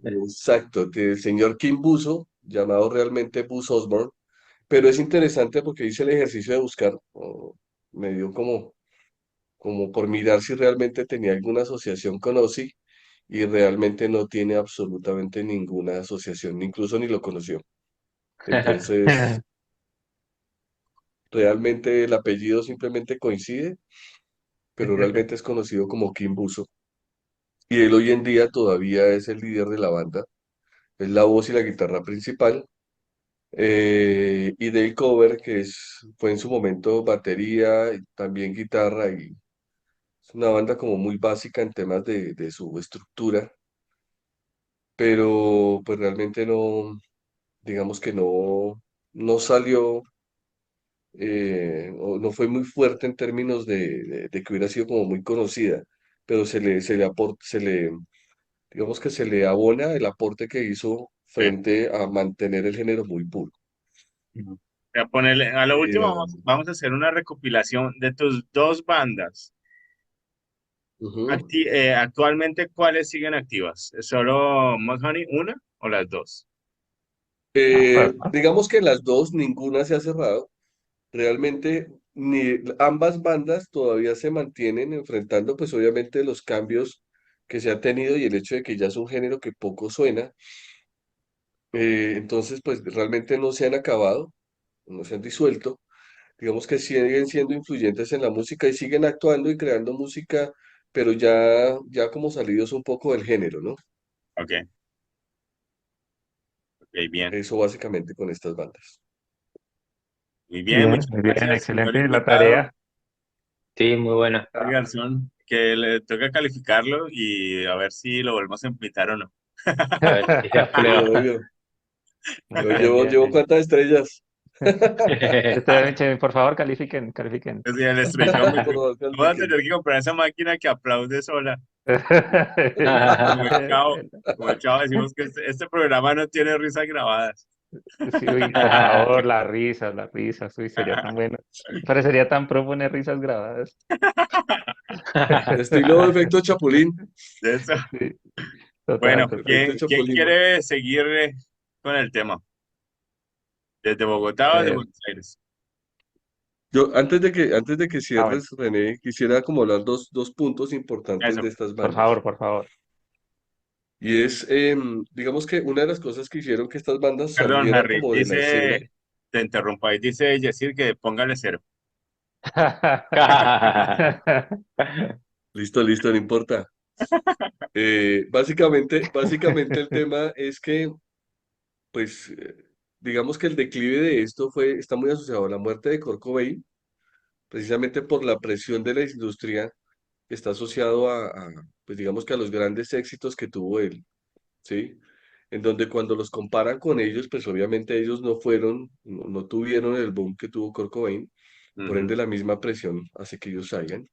Exacto, el señor Kim Buzo, llamado realmente Buzz Osborne, pero es interesante porque hice el ejercicio de buscar, me dio como por mirar si realmente tenía alguna asociación con Ozzy y realmente no tiene absolutamente ninguna asociación, incluso ni lo conoció. Entonces, realmente el apellido simplemente coincide, pero realmente es conocido como Kim Buzo. Y él hoy en día todavía es el líder de la banda, es la voz y la guitarra principal. Y Dale Cover, fue en su momento batería, y también guitarra, y es una banda como muy básica en temas de su estructura, pero pues realmente no, digamos que no salió, o no fue muy fuerte en términos de que hubiera sido como muy conocida, pero digamos que se le abona el aporte que hizo Sí. frente a mantener el género muy puro. Ujú. Voy a ponerle, a lo último Eh, vamos a hacer una recopilación de tus dos bandas. ujú. Actualmente, ¿cuáles siguen activas? ¿Es ¿Solo Mudhoney, una o las dos? Ajá. Digamos que las dos, ninguna se ha cerrado. Realmente, ambas bandas todavía se mantienen enfrentando, pues obviamente los cambios que se han tenido y el hecho de que ya es un género que poco suena. Entonces, pues realmente no se han acabado, no se han disuelto. Digamos que siguen siendo influyentes en la música y siguen actuando y creando música, pero ya como salidos un poco del género, ¿no? Ok, ok, bien. Eso básicamente con estas bandas. Muy bien, Bien, muchas muy bien, gracias, señor excelente la invitado, tarea. Sí, muy buena. Garzón, que le toca calificarlo y a ver si lo volvemos a invitar o no. A ver si se Sí, aprueba. obvio. Muy Yo bien, llevo, bien, llevo bien. cuántas estrellas. Por favor, califiquen, califiquen. Es decir, el estrellómetro. Por favor, Voy a califiquen. tener que comprar esa máquina que aplaude sola. Como el chavo, como el chavo decimos que este programa no tiene risas grabadas. Sí, uy, por favor, las risas, uy, sería tan bueno. Parecería tan pro poner risas grabadas. Estilo efecto Chapulín. De eso. Sí, total, Bueno, total. Efecto ¿quién Chapulín. quiere seguir con el tema? ¿Desde Bogotá o de Eh, Buenos Aires? Yo, antes de que bueno, cierres, René, quisiera como hablar dos puntos importantes Eso. de estas por bandas. favor, por favor. Y es, digamos que una de las cosas que hicieron que estas bandas Perdón, salieran Harry. como de la escena. Te interrumpo ahí, dice Yesir que póngale cero. Listo, listo, no importa. Básicamente el tema es que, pues, digamos que el declive de esto está muy asociado a la muerte de Kurt Cobain, precisamente por la presión de la industria que está asociado pues digamos que a los grandes éxitos que tuvo él, ¿sí? En donde cuando los comparan con ellos, pues obviamente ellos no tuvieron el boom que tuvo Kurt Cobain, por Ujú, ende la misma presión hace que ellos salgan.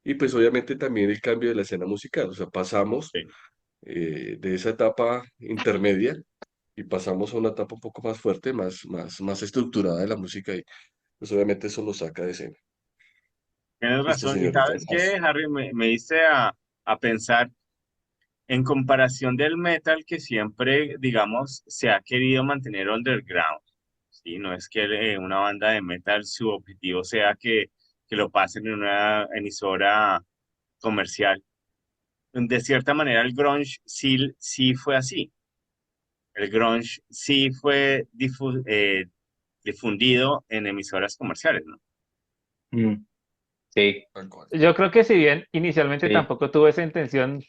Y pues obviamente también el cambio de la escena musical, o sea, pasamos sí. de esa etapa intermedia y pasamos a una etapa un poco más fuerte, más estructurada de la música y pues obviamente eso lo saca de escena. Tienes Listo, razón. ¿Y señorita. sabes qué, Harry? Me hice a pensar en comparación del metal que siempre, digamos, se ha querido mantener underground. ¿Sí? No es que una banda de metal su objetivo sea que lo pasen en una emisora comercial. De cierta manera, el grunge sí fue así. El grunge sí fue difundido en emisoras comerciales, ¿no? Mm, sí, Tal cual. Yo creo que si bien inicialmente sí. tampoco tuvo esa intención,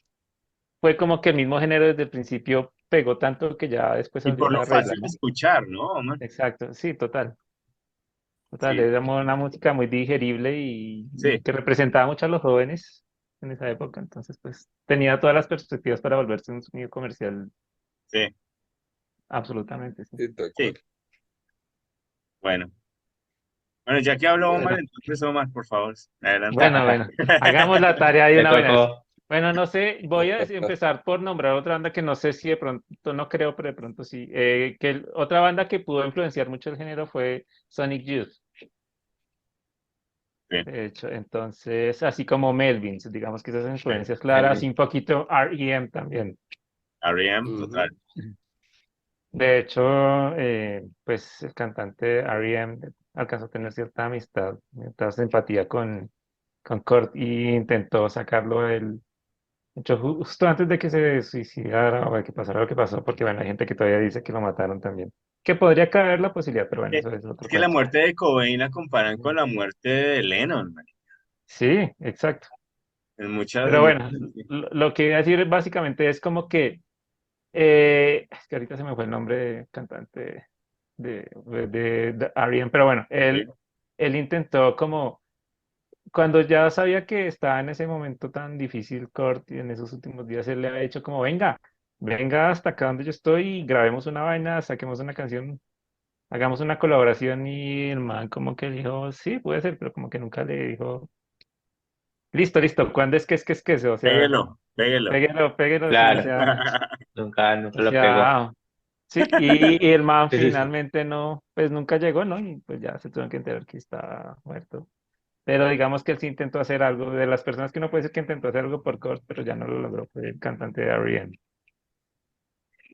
fue como que el mismo género desde el principio pegó tanto que ya después se Y volvió por lo una regla, fácil de ¿no? escuchar, ¿no, Omar? Exacto, sí, total. Total, Sí, era una música muy digerible y sí, que representaba mucho a los jóvenes en esa época, entonces pues tenía todas las perspectivas para volverse un sonido comercial, sí, absolutamente, sí. Tal sí. cual. Bueno, bueno, ya que habló Omar, Bueno, entonces Omar, por favor, adelante. bueno, hagamos la tarea de Le una vez. tocó. Bueno, no sé, empezar por nombrar otra banda que no sé si de pronto, no creo, pero de pronto sí. Otra banda que pudo influenciar mucho el género fue Sonic Youth. Bien, De hecho, entonces, así como Melvins, digamos que esas sí, influencias claras, y Melvin. un poquito R.E.M. también. R.E.M., total. Ujú. De hecho, pues el cantante R.E.M. alcanzó a tener cierta amistad, cierta simpatía con Kurt y intentó sacarlo del... De hecho, justo antes de que se suicidara o de que pasara lo que pasó, porque bueno, hay gente que todavía dice que lo mataron también. Que podría caber la posibilidad, pero bueno, Eh, eso es Es otro que la cuento. muerte de Cobain la comparan con la muerte de Lennon, man. Sí, exacto. En muchas, Pero en bueno, muchas- lo que iba a decir básicamente es como que es que ahorita se me fue el nombre de cantante de R.E.M., pero bueno, sí, él intentó como, cuando ya sabía que estaba en ese momento tan difícil, Kurt, y en esos últimos días, él le había dicho como, venga hasta acá donde yo estoy y grabemos una vaina, saquemos una canción, hagamos una colaboración, y el man como que dijo, sí, puede ser, pero como que nunca le dijo, listo, listo, ¿cuándo es que? O sea, péguelo, péguelo. péguelo, péguelo, sí, o Claro, sea... nunca O lo pegó. sea, Sí, y el man Sí, sí, sí. finalmente no, pues nunca llegó, ¿no? Y pues ya se tuvieron que enterar que estaba muerto. Pero digamos que él sí intentó hacer algo, de las personas que uno puede decir que intentó hacer algo por Kurt, pero ya no lo logró, fue el cantante de R.E.M.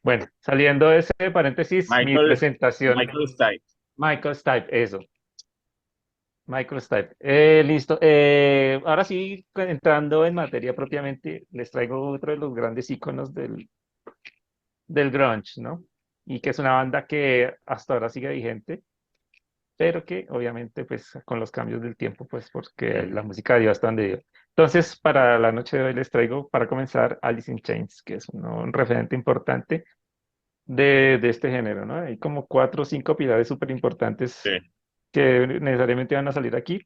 Bueno, saliendo de ese paréntesis, mi Michael, presentación, Michael Stipe. Michael Stipe, eso, Michael Stipe. Listo. Ahora sí, entrando en materia propiamente, les traigo otro de los grandes íconos del grunge, ¿no? Y que es una banda que hasta ahora sigue vigente, pero que obviamente pues con los cambios del tiempo, pues porque la música dio hasta donde dio. Entonces, para la noche de hoy les traigo, para comenzar, Alice in Chains, que es un referente importante de este género, ¿no? Hay como cuatro o cinco pilares súper importantes Sí. que necesariamente van a salir aquí,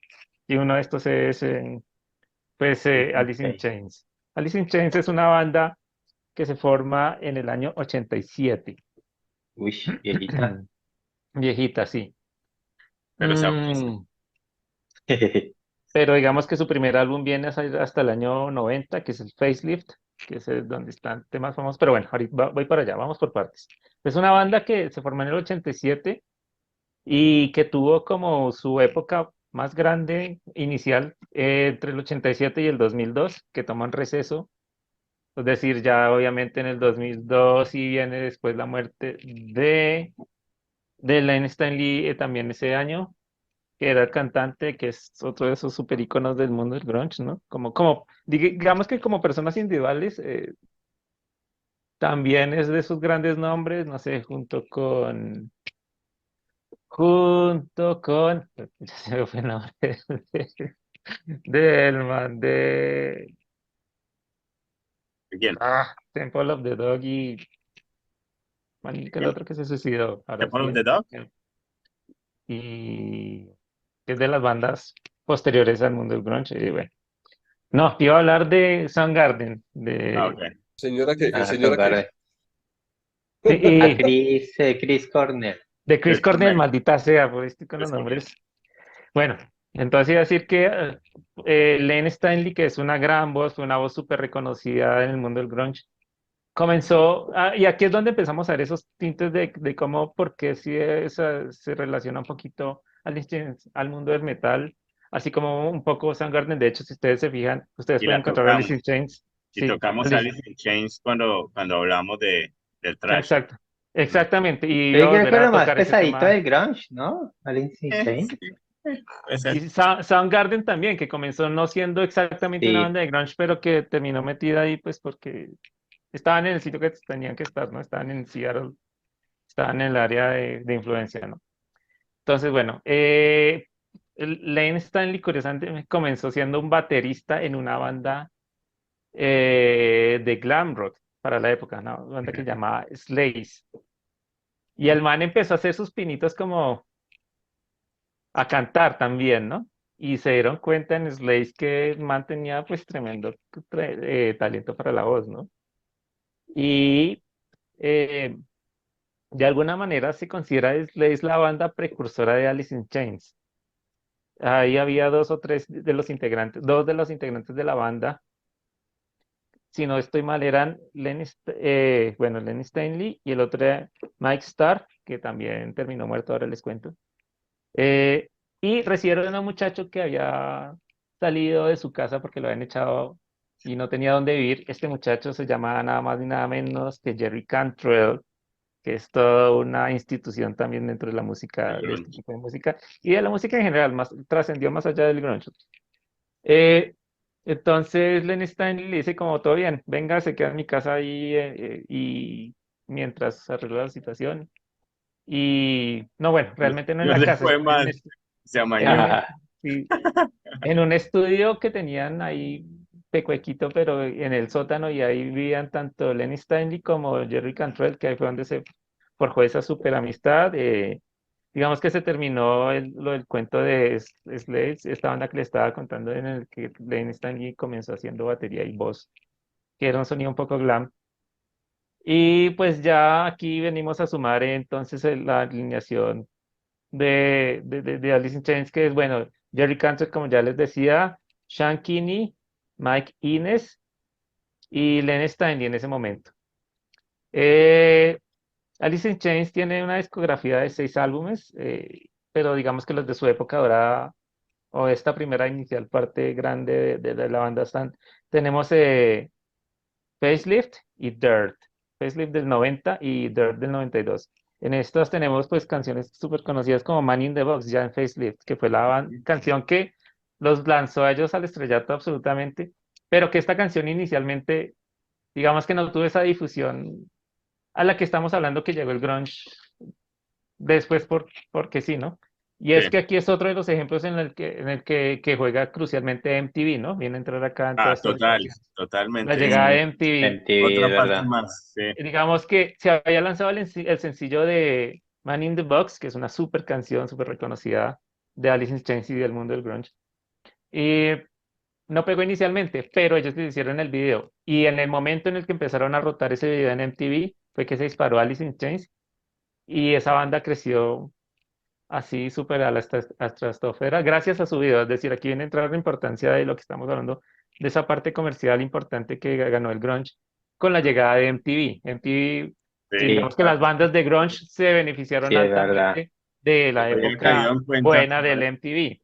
y uno de estos es, pues, Alice in Ok. Chains. Alice in Chains es una banda que se forma en el año 87. Uy, viejita. Viejita, sí. Pero sabroso. Mm, pero digamos que su primer álbum viene a salir hasta el año 90, que es el Facelift, que es donde están temas famosos. Pero bueno, ahorita voy para allá, vamos por partes. Es una banda que se formó en el 87 y que tuvo como su época más grande inicial entre el 87 y el 2002, que toman receso. Es decir, ya obviamente en el 2002 y viene después la muerte de Len Stanley también ese año, que era el cantante, que es otro de esos super iconos del mundo del grunge, ¿no? Digamos que como personas individuales, también es de esos grandes nombres, no sé, junto con, ya se me fue el nombre del man de, ¿Quién? Temple of the Dog y, man, que el ¿Quién? otro que se suicidó, ahora ¿Temple sí, of the Dog? y que es de las bandas posteriores al mundo del grunge, y bueno. No, iba a hablar de Soundgarden, Ah, ok. Ah, Señora que, Soundgarden. A y Chris Cornell. de Chris Chris Cornell, Cornell. maldita sea, por estoy con los Chris Cornell. nombres. Bueno, entonces iba a decir que Len Stanley, que es una gran voz, fue una voz súper reconocida en el mundo del grunge, comenzó, y aquí es donde empezamos a ver esos tintes de cómo, porque sí se relaciona un poquito al mundo del metal, así como un poco Soundgarden. De hecho, si ustedes se fijan, ustedes Y pueden la encontrar a Alice tocamos. in Chains. Y Sí, tocamos Alice, Alice in Chains cuando hablamos del trash. exacto, exactamente. Y Yo iba a creo que volver es a lo más tocar ese pesadito tema. del grunge, ¿no? Alice in Sí, Chains. puede ser. Y Soundgarden también, que comenzó no siendo exactamente una Sí. banda de grunge, pero que terminó metida ahí, pues porque estaban en el sitio que tenían que estar, ¿no? Estaban en Seattle, estaban en el área de influencia, ¿no? Entonces, bueno, Lane Stanley, curiosamente, comenzó siendo un baterista en una banda de glam rock para la época, una banda que se llamaba Slaze. Y el man empezó a hacer sus pinitos como a cantar también, ¿no? Y se dieron cuenta en Slaze que el man tenía pues tremendo talento para la voz, ¿no? Y eh, de alguna manera se considera Slaze la banda precursora de Alice in Chains. Ahí había dos o tres de los integrantes, dos de los integrantes de la banda, si no estoy mal, eran Lenny Stanley y el otro era Mike Starr, que también terminó muerto, ahora les cuento. Eh, y recibieron a un muchacho que había salido de su casa porque lo habían echado y no tenía dónde vivir. Este muchacho se llamaba nada más ni nada menos que Jerry Cantrell, que es toda una institución también dentro de la El música, de este grunge. tipo de música y de la música en general, más trascendió más allá del grunge. Eh, entonces Len Stanley le dice como todo bien, venga, se queda en mi casa ahí y mientras arregla la situación. Y no, bueno, realmente no en No la se casa, fue más, se en amañó. un, sí, en un estudio que tenían ahí pecuequito, pero en el sótano, y ahí vivían tanto Lenny Stanley como Jerry Cantrell, que ahí fue donde se forjó esa super amistad. Digamos que se terminó lo del cuento de Slaves, esta banda que le estaba contando, en el que Lenny Stanley comenzó haciendo batería y voz, que era un sonido un poco glam. Y pues ya aquí venimos a sumar entonces la alineación de Alice in Chains, que es, bueno, Jerry Cantrell, como ya les decía, Sean Kinney, Mike Inez y Len Stanley en ese momento. Eh, Alice in Chains tiene una discografía de 6 álbumes, pero digamos que los de su época dorada o esta primera inicial parte grande de la banda tenemos Facelift y Dirt. Facelift del 90 y Dirt del 92. En estas tenemos pues canciones súper conocidas como Man in the Box, ya en Facelift, que fue la canción que los lanzó a ellos al estrellato absolutamente, pero que esta canción inicialmente, digamos que no tuvo esa difusión a la que estamos hablando que llegó el grunge después porque sí, ¿no? Y Sí. es que aquí es otro de los ejemplos que juega crucialmente MTV, ¿no? Viene a entrar acá en toda Ah, esta total, situación. La totalmente. Es llegada de MTV. MTV, otra es parte verdad. más, sí. Digamos que se había lanzado el sencillo de Man in the Box, que es una súper canción, súper reconocida de Alice in Chains y del mundo del grunge. Y no pegó inicialmente, pero ellos le hicieron el video. Y en el momento en el que empezaron a rotar ese video en MTV, fue que se disparó Alice in Chains y esa banda creció así súper a la estratosfera gracias a su video. Es decir, aquí viene a entrar la importancia de lo que estamos hablando, de esa parte comercial importante que ganó el grunge con la llegada de MTV. MTV, Sí, digamos Sí, que las bandas de grunge se sí, beneficiaron es verdad. altamente de no la había caído época en cuenta, buena del MTV.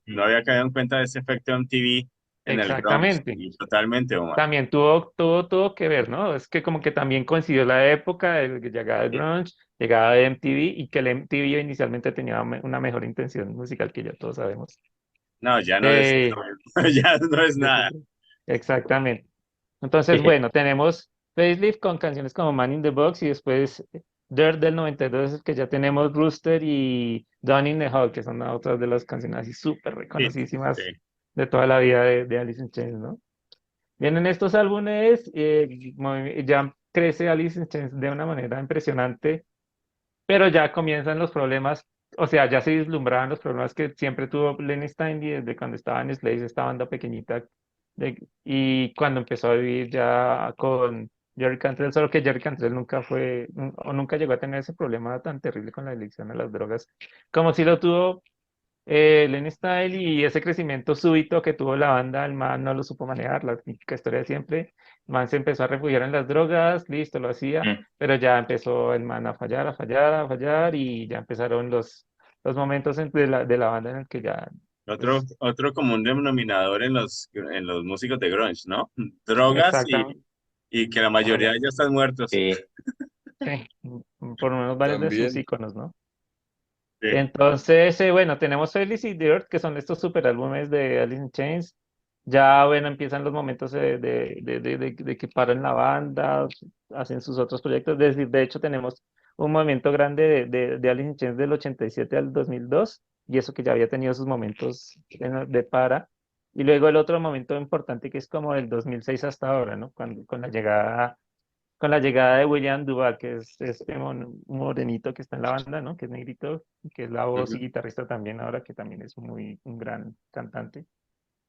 no había caído en cuenta de ese efecto MTV en el grunge, Exactamente. y totalmente, Omar. También tuvo que ver, ¿no? Es que como que también coincidió la época de que llegaba el Sí. grunge, llegaba de MTV y que el MTV inicialmente tenía una mejor intención musical que ya todos sabemos. No, ya no es, Eh, ya no es sí, sí, nada. sí. Exactamente. Entonces, bueno, tenemos Facelift con canciones como Man in the Box y después Dirt del 92, que ya tenemos Rooster y Down in the Hall, que son otras de las canciones así súper Sí, reconocidísimas sí. de toda la vida de Alice in Chains, ¿no? Vienen estos álbumes, ya crece Alice in Chains de una manera impresionante, pero ya comienzan los problemas, o sea, ya se vislumbraban los problemas que siempre tuvo Lenny Steinley desde cuando estaba en Slaves, esta banda pequeñita, y cuando empezó a vivir ya con Jerry Cantrell, solo que Jerry Cantrell nunca fue, o nunca llegó a tener ese problema tan terrible con la adicción a las drogas, como si lo tuvo Len Style y ese crecimiento súbito que tuvo la banda, el man no lo supo manejar, la típica historia de siempre. El man se empezó a refugiar en las drogas, listo, lo hacía, Mm. pero ya empezó el man a fallar, a fallar, a fallar y ya empezaron los momentos de la banda en el que ya, pues, Otro común denominador en los músicos de grunge, ¿no? Drogas exactamente, y que la mayoría ya están muertos. Sí, sí, por lo menos varios de sus También, íconos, ¿no? Sí. Entonces, bueno, tenemos Feliz y Dirt, que son estos super álbumes de Alice in Chains. Ya, bueno, empiezan los momentos de que paran la banda, hacen sus otros proyectos. Es decir, de hecho, tenemos un movimiento grande de Alice in Chains del 87 al 2002, y eso que ya había tenido sus momentos de para. Y luego el otro momento importante que es como del 2006 hasta ahora, ¿no? Cuando, con la llegada de William Duval, que es este morenito que está en la banda, ¿no? Que es negrito, que es la voz y Ujú. guitarrista también ahora, que también es un gran cantante,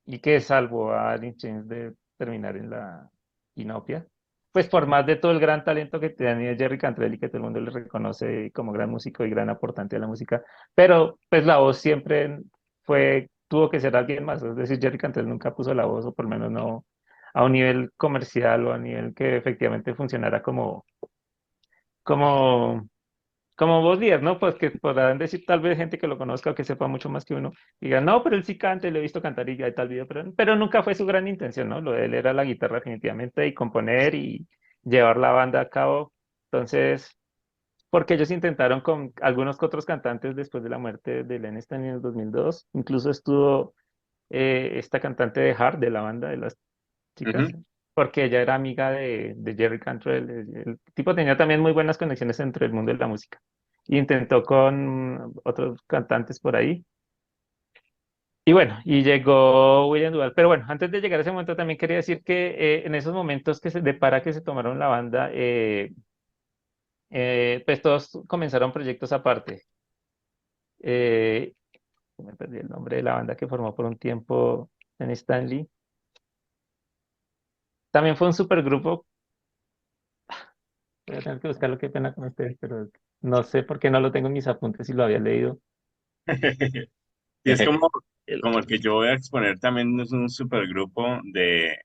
y que salvó a Alice Chains de terminar en la inopia. Pues por más de todo el gran talento que tenía Jerry Cantrell y que todo el mundo le reconoce como gran músico y gran aportante a la música, pero pues la voz siempre tuvo que ser alguien más, es decir, Jerry Cantrell nunca puso la voz, o por lo menos no a un nivel comercial o a nivel que efectivamente funcionara como, como voz líder, ¿no? Pues que podrán decir tal vez gente que lo conozca o que sepa mucho más que uno, y diga, no, pero él sí canta, y lo he visto cantar y hay tal video, pero nunca fue su gran intención, ¿no? Lo de él era la guitarra definitivamente y componer y llevar la banda a cabo. Entonces, porque ellos intentaron con algunos otros cantantes después de la muerte de Len Steinley en el 2002, incluso estuvo esta cantante de Heart de la banda de las chicas, Ujú. porque ella era amiga de Jerry Cantrell. El tipo tenía también muy buenas conexiones entre el mundo de la música. Y intentó con otros cantantes por ahí. Y bueno, y llegó William Duval. Pero bueno, antes de llegar a ese momento también quería decir que en esos momentos que se tomaron la banda, pues todos comenzaron proyectos aparte. Eh, Me perdí el nombre de la banda que formó por un tiempo en Stanley. También fue un supergrupo. Voy a tener que buscarlo, qué pena con ustedes, pero no sé por qué no lo tengo en mis apuntes si lo había leído. Y es como, El- como el que yo voy a exponer también es un supergrupo de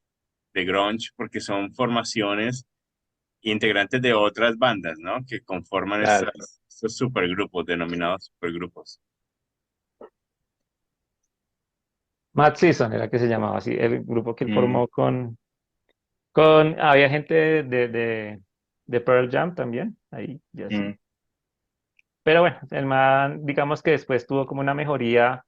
grunge, porque son formaciones integrantes de otras bandas, ¿no? Que conforman Claro. estos supergrupos, denominados supergrupos. Mad Season era que se llamaba así, el grupo que él Mm, formó había gente de Pearl Jam también, ahí, ya sí. mm, Pero bueno, el man, digamos que después tuvo como una mejoría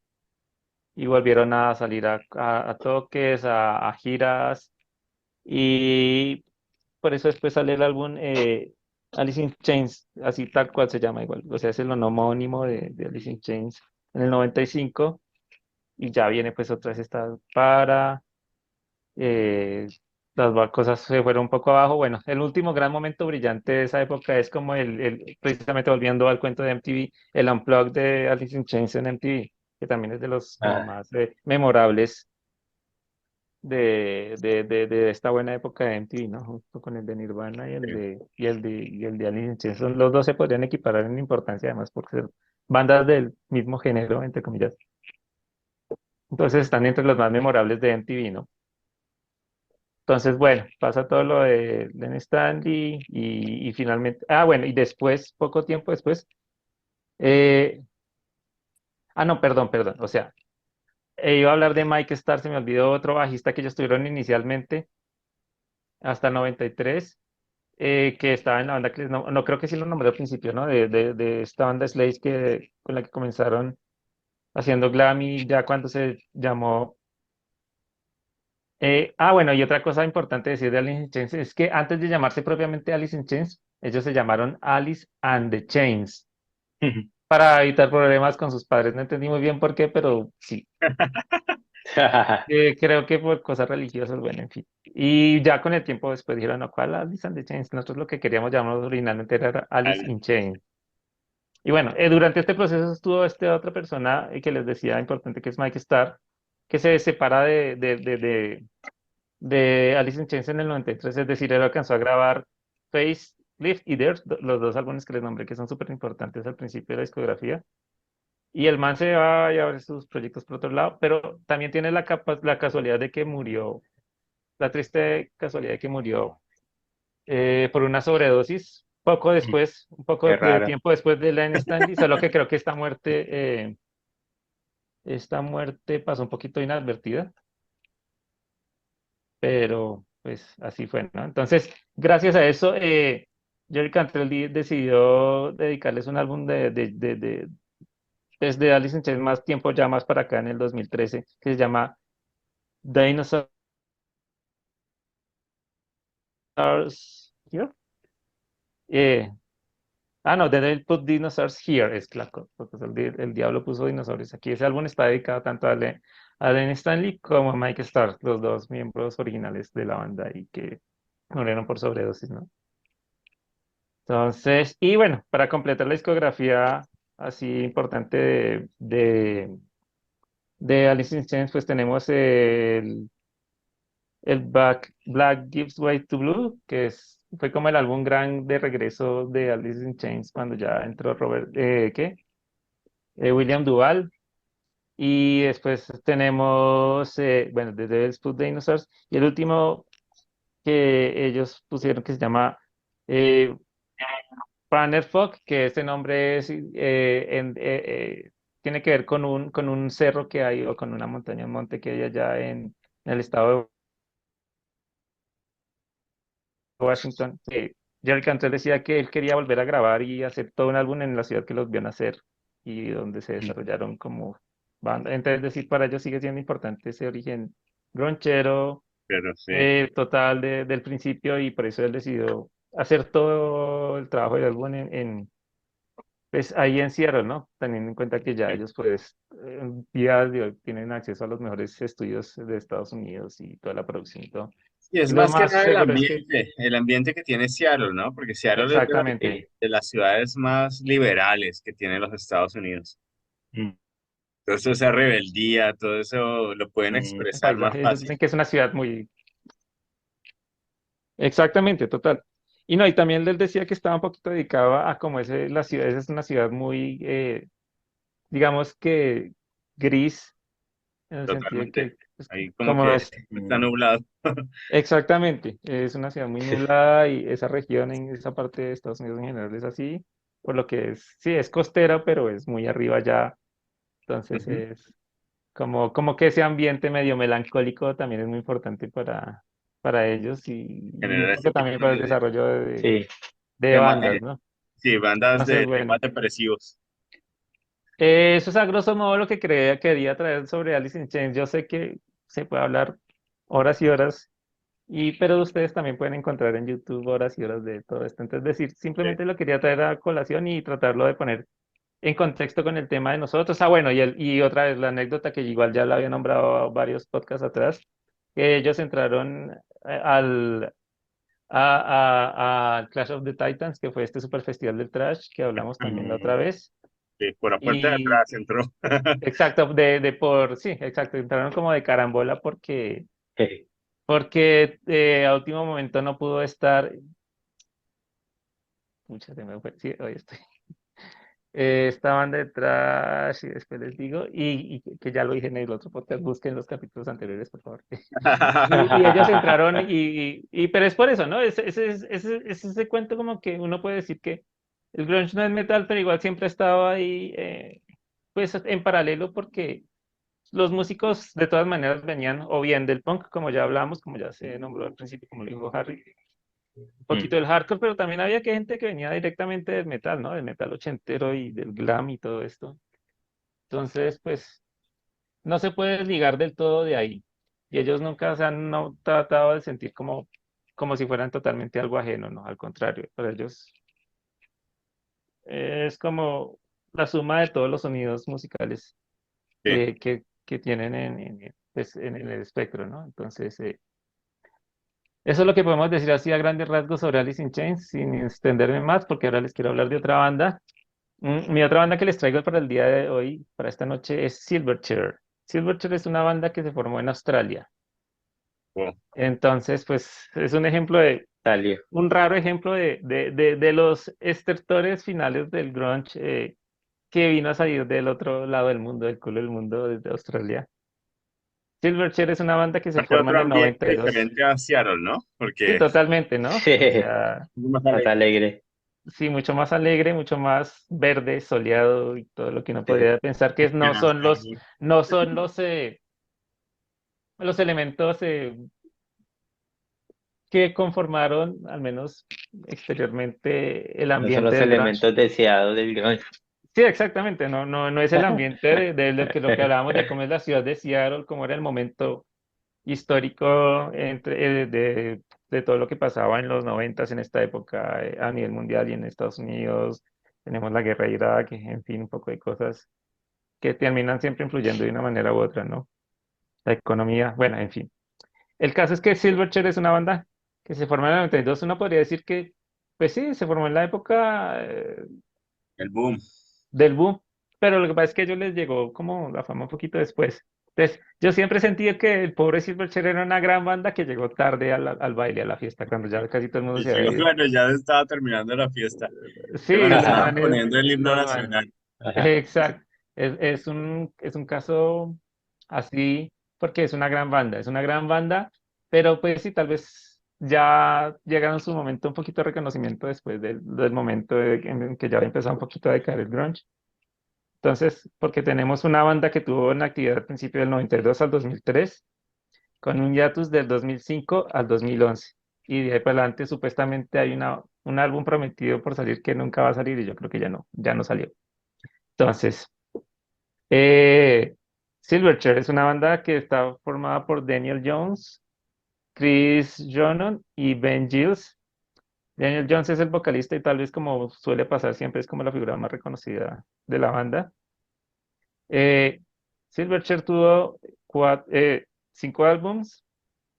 y volvieron a salir a toques, a giras, y por eso después sale el álbum Alice in Chains, así tal cual se llama igual, o sea, es el homónimo de Alice in Chains en el 95, y ya viene pues otra vez esta eh, cosas se fueron un poco abajo. Bueno, el último gran momento brillante de esa época es como precisamente volviendo al cuento de MTV, el Unplugged de Alice in Chains en MTV, que también es de los como ah, más memorables de esta buena época de MTV, ¿no? Junto con el de Nirvana y el de Alice in Chains. Los dos se podrían equiparar en importancia, además, por ser bandas del mismo género, entre comillas. Entonces están entre los más memorables de MTV, ¿no? Entonces, bueno, pasa todo lo de Len Stanley y finalmente, bueno, y después, poco tiempo después, eh, no, perdón, o sea, iba a hablar de Mike Starr, se me olvidó otro bajista que ellos tuvieron inicialmente hasta el 93, que estaba en la banda que no creo que sí lo nombré al principio, ¿no? De esta banda Slash con la que comenzaron haciendo glam y ya cuando se llamó. Bueno, y otra cosa importante decir de Alice in Chains es que antes de llamarse propiamente Alice in Chains, ellos se llamaron Alice and the Chains para evitar problemas con sus padres. No entendí muy bien por qué, pero sí. Creo que por cosas religiosas, bueno, en fin. Y ya con el tiempo después dijeron, no, ¿cuál Alice and the Chains? Nosotros lo que queríamos llamarnos originalmente era Alice in Chains. Y bueno, durante este proceso estuvo otra persona que les decía importante, que es Mike Starr, que se separa de Alice in Chains en el 93, es decir, él alcanzó a grabar Face, Lift y Dirt, los dos álbumes que les nombré que son súper importantes al principio de la discografía. Y el man se va a ver sus proyectos por otro lado, pero también tiene la casualidad de que murió, la triste casualidad de que murió por una sobredosis poco después, un poco Qué de raro. tiempo después de Len Stanley, solo que creo que esta muerte pasó un poquito inadvertida, pero pues así fue, ¿no? Entonces, gracias a eso, Jerry Cantrell decidió dedicarles un álbum desde Alice in Chains más tiempo ya más para acá en el 2013, que se llama Dinosaurs Here. Eh, no, The Devil Put Dinosaurs Here es porque el diablo puso dinosaurios aquí. Ese álbum está dedicado tanto a Len Stanley como a Mike Starr, los dos miembros originales de la banda y que murieron por sobredosis, ¿no? Entonces, y bueno, para completar la discografía así importante de Alice in Chains, pues tenemos el Black Gives Way to Blue, fue como el álbum gran de regreso de Alice in Chains cuando ya entró William Duval. Y después tenemos, bueno, The Devil's Food Dinosaurs. Y el último que ellos pusieron que se llama eh, Fog, que este nombre tiene que ver con un cerro que hay o con una montaña, un monte que hay allá en el estado de Washington. Jerry Cantrell decía que él quería volver a grabar y hacer todo un álbum en la ciudad que los vio nacer y donde se desarrollaron como banda. Entonces, decir, para ellos sigue siendo importante ese origen gronchero, Pero sí. total del principio, y por eso él decidió hacer todo el trabajo del álbum pues ahí en Seattle, ¿no? Teniendo en cuenta que ya ellos pues día de hoy tienen acceso a los mejores estudios de Estados Unidos y toda la producción y todo. Y es Y lo más que más nada seguro es que, el ambiente que tiene Seattle, ¿no? Porque Seattle es exactamente, de las ciudades más liberales que tiene los Estados Unidos. Mm, Entonces esa rebeldía, todo eso lo pueden mm, el expresar más paisaje, ellos fácil. dicen que es una ciudad muy, exactamente, total. Y no, y también les decía que estaba un poquito dedicado a como la ciudad, esa es una ciudad muy, digamos que gris, en el sentido de Totalmente. que, pues, Ahí como como que es está mm, nublado. Exactamente, es una ciudad muy nublada y esa región en esa parte de Estados Unidos en general es así, por lo que es, sí, es costera, pero es muy arriba ya, entonces Ujú. es como que ese ambiente medio melancólico también es muy importante para ellos y yo Generar creo ese que también tipo para el desarrollo Sí. de tema, bandas, ¿no? sí, bandas Entonces, de temas bueno, depresivos. eso es a grosso modo lo que quería traer sobre Alice in Chains. Yo sé que se puede hablar horas y horas. Pero ustedes también pueden encontrar en YouTube horas y horas de todo esto. Entonces, decir, Sí. simplemente lo quería traer a colación y tratarlo de poner en contexto con el tema de nosotros. Ah, bueno, y otra vez la anécdota que igual ya la había nombrado varios podcasts atrás, que ellos entraron al Clash of the Titans, que fue este super festival del trash que hablamos también la otra Mm, vez. sí, por la puerta de Y atrás entró. exacto, sí, exacto, entraron como de carambola porque a último momento no pudo estar. Muchas se me fue. Sí, hoy estoy. Estaban detrás, y después les digo, y que ya lo dije en el otro podcast, busquen los capítulos anteriores, por favor. Y ellos entraron, pero es por eso, ¿no? Es ese cuento como que uno puede decir que el grunge no es metal, pero igual siempre ha estado ahí, pues en paralelo, porque los músicos de todas maneras venían o bien del punk, como ya hablamos, como ya se nombró al principio, como lo dijo Harry, un poquito Mm. del hardcore, pero también había gente que venía directamente del metal, ¿no? Del metal ochentero y del glam y todo esto. Entonces, pues, no se puede desligar del todo de ahí. Y ellos nunca se han no, tratado de sentir como si fueran totalmente algo ajeno, ¿no? Al contrario, para ellos es como la suma de todos los sonidos musicales Sí, que tienen pues, en el espectro, ¿no? Entonces, eso es lo que podemos decir así a grandes rasgos sobre Alice in Chains, sin extenderme más, porque ahora les quiero hablar de otra banda. Mi otra banda que les traigo para el día de hoy, para esta noche, es Silverchair. Silverchair es una banda que se formó en Australia. wow. Entonces, pues es un ejemplo Salió. un raro ejemplo de los estertores finales del grunge que vino a salir del otro lado del mundo, del culo del mundo, desde Australia. Silverchair es una banda que se Parte de forma en otro el ambiente 92. diferente a Seattle, ¿no? Sí, Porque es totalmente, ¿no? O Sí, sea, más más alegre. alegre. sí, mucho más alegre, mucho más verde, soleado y todo lo que uno Sí, podría pensar que que no son los elementos que conformaron, al menos exteriormente, el No son ambiente los del grunge. elementos deseados del grunge. Sí, exactamente, no es el ambiente de lo que hablábamos de cómo es la ciudad de Seattle, cómo era el momento histórico de todo lo que pasaba en los noventas en esta época a nivel mundial y en Estados Unidos. Tenemos la guerra de Irak, en fin, un poco de cosas que terminan siempre influyendo de una manera u otra, ¿no? La economía, bueno, en fin. El caso es que Silverchair es una banda que se formó en el 92. Uno podría decir que, pues sí, se formó en la época el boom. del boom, pero lo que pasa es que a ellos les llegó como la fama un poquito después. Entonces, yo siempre sentí que el pobre Silverchair era una gran banda que llegó tarde al baile, a la fiesta, cuando ya casi todo el mundo Y se había llegó ido. cuando ya estaba terminando la fiesta. Sí, Cuando los estaban manes, poniendo el himno los manes. nacional. Exacto. Es un caso así, porque es una gran banda, pero pues sí, tal vez ya llegaron su momento un poquito de reconocimiento después del momento en que ya empezó un poquito a decaer el grunge. Entonces, porque tenemos una banda que tuvo en actividad al principio del 92 al 2003, con un hiatus del 2005 al 2011. Y de ahí para adelante supuestamente hay un álbum prometido por salir que nunca va a salir y yo creo que ya no salió. Entonces, Eh, Silverchair es una banda que está formada por Daniel Jones, Chris Jonon y Ben Giles. Daniel Jones es el vocalista y tal vez como suele pasar siempre es como la figura más reconocida de la banda. Eh, Silverchair tuvo 5 álbums,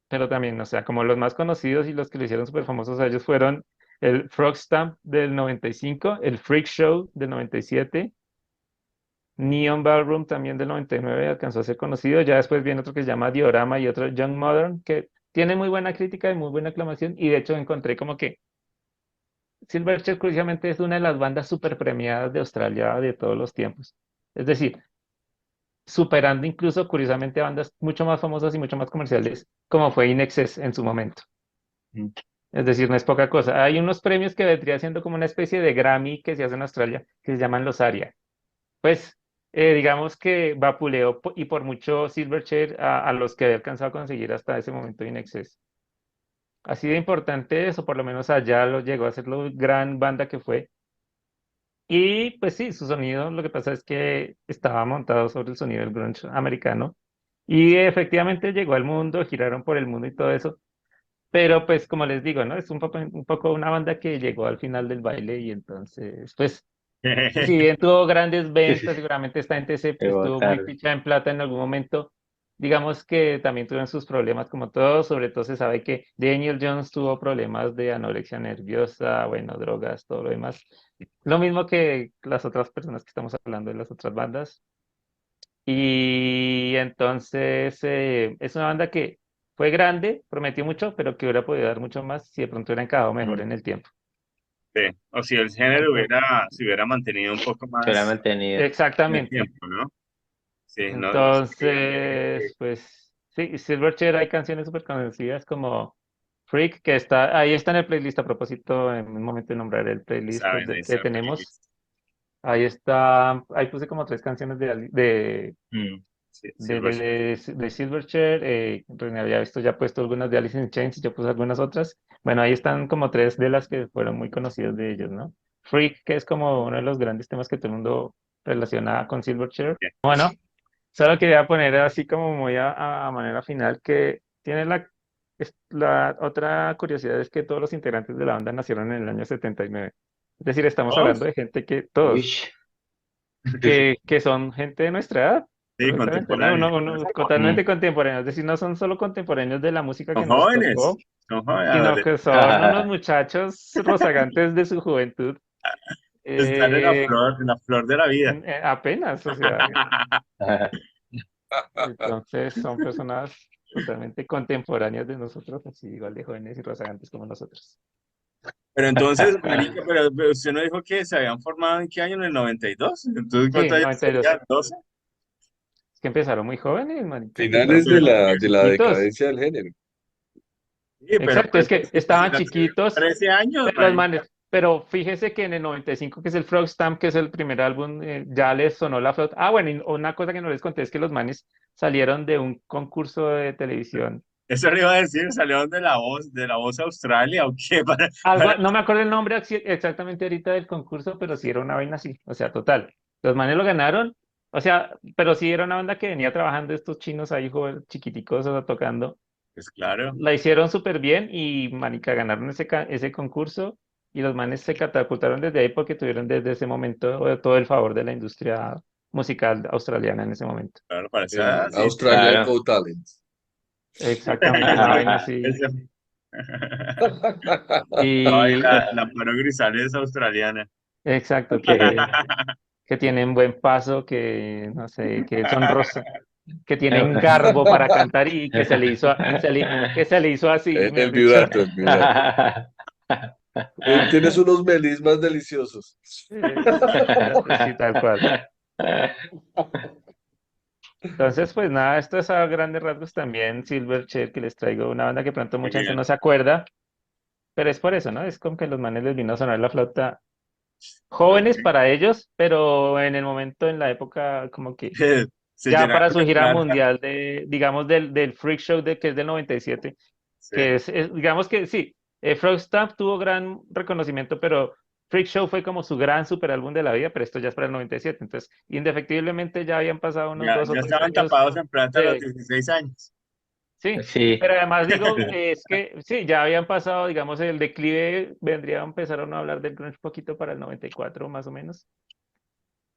pero también, o sea, como los más conocidos y los que lo hicieron súper famosos a ellos fueron el Frog Stamp del 95, el Freak Show del 97. Neon Ballroom también del 99 alcanzó a ser conocido. Ya después viene otro que se llama Diorama y otro Young Modern, que tiene muy buena crítica y muy buena aclamación. Y de hecho encontré como que Silverchair, curiosamente, es una de las bandas super premiadas de Australia de todos los tiempos. Es decir, superando incluso curiosamente a bandas mucho más famosas y mucho más comerciales, como fue In Excess en su momento. Mm. Es decir, no es poca cosa. Hay unos premios que vendría siendo como una especie de Grammy que se hace en Australia, que se llaman los ARIA. Pues digamos que vapuleó y por mucho Silverchair a los que había alcanzado a conseguir hasta ese momento In Excess. Así de importante eso, por lo menos allá lo llegó a ser la gran banda que fue. Y pues sí, su sonido, lo que pasa es que estaba montado sobre el sonido del grunge americano. Y efectivamente llegó al mundo, giraron por el mundo y todo eso. Pero pues como les digo, ¿no? Es un poco una banda que llegó al final del baile y entonces, pues, si bien tuvo grandes ventas, seguramente esta gente se Llegó estuvo muy tarde. fichada en plata en algún momento. Digamos que también tuvieron sus problemas como todos, sobre todo se sabe que Daniel Jones tuvo problemas de anorexia nerviosa, bueno, drogas, todo lo demás. Lo mismo que las otras personas que estamos hablando de las otras bandas. Y entonces es una banda que fue grande, prometió mucho, pero que hubiera podido dar mucho más si de pronto hubiera encajado mejor Mm, en el tiempo. sí. O si el género Entonces, se hubiera mantenido un poco Se la ha más mantenido. en el exactamente. tiempo, ¿no? Sí, no, no sería Entonces, pues sí, Silverchair hay canciones súper conocidas como Freak, que está ahí está en el playlist a propósito, en un momento de nombrar el playlist saben, que esa tenemos. playlist. Ahí está, ahí puse como tres canciones Mm, sí, Silver. de Silverchair. René había visto ya puesto algunas de Alice in Chains y yo puse algunas otras. Bueno, ahí están como tres de las que fueron muy conocidas de ellos, ¿no? Freak, que es como uno de los grandes temas que todo el mundo relaciona con Silverchair. Bueno, solo quería poner así como muy a manera final que tiene la otra curiosidad es que todos los integrantes de la banda nacieron en el año 79. Es decir, estamos Oh, hablando de gente que todos, Uy. que son gente de nuestra edad, sí, perfectamente, ¿no? contemporáneo. Mm. Totalmente contemporáneos, es decir, no son solo contemporáneos de la música Son que nos tocó, jóvenes, son jóvenes, sino que son unos muchachos rozagantes de su juventud, están eh, en la flor de la vida. apenas, o sea, entonces son personas totalmente contemporáneas de nosotros, así igual de jóvenes y rozagantes como nosotros. Pero entonces, marica, pero usted no dijo que se habían formado en qué año, en el 92. Entonces, Sí, ¿cuántos años 92. tenían? 12. Es que empezaron muy jóvenes, marica, empezaron Finales Pero, de la chiquitos. decadencia del género. sí, pero Exacto, es pues, que si estaban nacieron chiquitos, 13 años, pero los marica. manes, pero fíjese que en el 95, que es el Frog Stamp, que es el primer álbum, ya les sonó la flauta. Ah, bueno, y una cosa que no les conté es que los manes salieron de un concurso de televisión. Eso le iba a decir, salieron de la voz Australia, ¿o qué? Algo, no me acuerdo el nombre exactamente ahorita del concurso, pero sí era una vaina así, o sea, total. Los manes lo ganaron, o sea, pero sí era una banda que venía trabajando estos chinos ahí, chiquiticos, o sea, tocando. Pues claro, La hicieron súper bien y, manica, ganaron ese concurso y los manes se catapultaron desde ahí porque tuvieron desde ese momento todo el favor de la industria musical australiana en ese momento. claro, para esa El sí. Australian Claro. Got Talent. Exactamente, una vaina así. Esa- Ay, Y la Paro Grisales australiana. exacto, que tienen buen paso, que no sé, que son rosas, que tienen garbo para cantar y que se le hizo, que se le hizo así, mejor El dicho. vibrato, el vibrato. Tienes unos melismas deliciosos. Sí, tal cual. Entonces, pues nada, esto es a grandes rasgos también Silverchair, que les traigo una banda que pronto Muy mucha gente bien. no se acuerda, pero es por eso, ¿no? Es como que los manes les vino a sonar la flauta jóvenes Ok. para ellos, pero en el momento, en la época, como que Se ya llenaron para su de gira plata. mundial de, digamos, del Freak Show que es del 97, Sí, que digamos que sí, Frog Stamp tuvo gran reconocimiento, pero Freak Show fue como su gran super álbum de la vida, pero esto ya es para el 97, entonces indefectiblemente ya habían pasado unos ya, dos o ya tres estaban años tapados en plata a los de, 16 años. sí, Sí. pero además digo, es que sí, ya habían pasado, digamos, el declive, vendría a empezar a hablar del grunge un poquito para el 94 más o menos,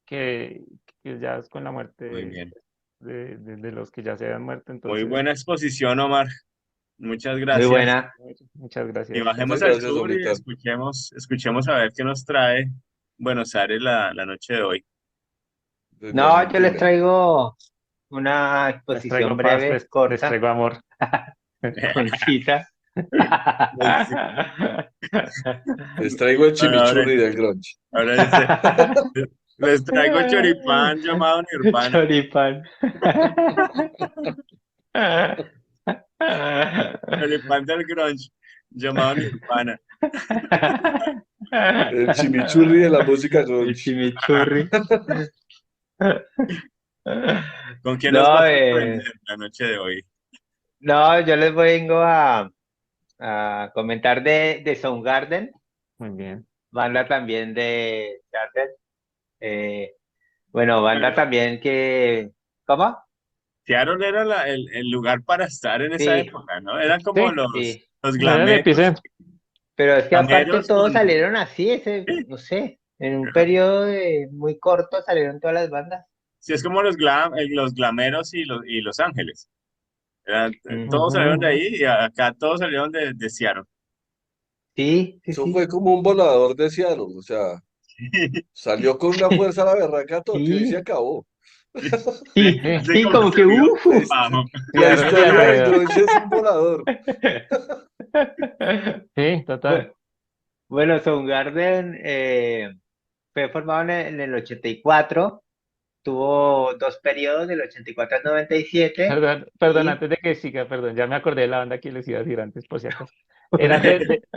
que, que ya es con la muerte Muy bien. de los que ya se habían muerto, Muy entonces, buena exposición, Omar. Muchas Muy gracias. buena. muchas Y gracias. Muchas bajemos al gracias, sur y Omita. escuchemos a ver qué nos trae Buenos Aires la noche de hoy. Desde No, yo les Argentina. traigo una Les traigo exposición paz, breve, les corta, traigo amor. concisa. Sí. Les traigo el Ahora, chimichurri del grunge. ahora dice. Les traigo choripán llamado Nirvana. Choripán. Choripán del grunge llamado Nirvana. El chimichurri de la música El grunge. chimichurri. ¿Con quién nos No, vas a sorprender la noche de hoy? no, yo les vengo a comentar de Soundgarden, Muy bien. banda también de Charter. Bueno, banda Pero también que, ¿cómo? Seattle era el lugar para estar en esa Sí, época, ¿no? Eran como Sí, los, sí. los era el glameros, epicentro. Pero es que aparte glameros todos con... salieron así, Sí, no sé, en un periodo muy corto salieron todas las bandas. sí, es como los glameros y los ángeles. Todos salieron Ujú. de ahí y acá todos salieron de Seattle. Sí, sí, Eso sí. fue como un volador de Seattle, o sea, salió con una fuerza a la berraca, toqueó y se Sí, acabó. sí, Sí, sí, como que como se que vio La, uff. hist- bajo. la Seattle y historia del alrededor. grunge es un volador. Sí, total. Bueno, bueno, Soundgarden fue formado en el 84, tuvo dos periodos, del 84 al 97, Perdón, y antes de que siga, perdón, ya me acordé de la banda que les iba a decir antes, por si acaso. Era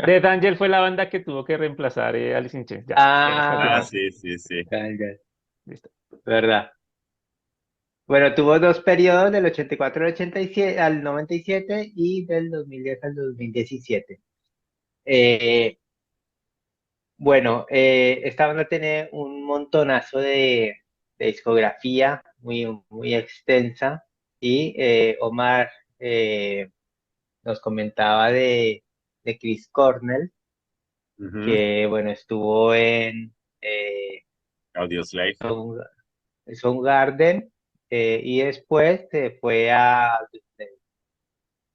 Death Angel fue la banda que tuvo que reemplazar a Alice in Chains. Ya, era Ah, ah, confirmado. sí, sí, sí. ya, ya, Listo. verdad. Bueno, tuvo dos periodos, del 84 al 87, al 97 y del 2010 al 2017. Eh, bueno, esta banda tiene un montonazo de discografía muy, muy extensa y Omar nos comentaba de Chris Cornell, Ujú. que bueno, estuvo en eh, Audioslave. Sound- Soundgarden, y después se fue a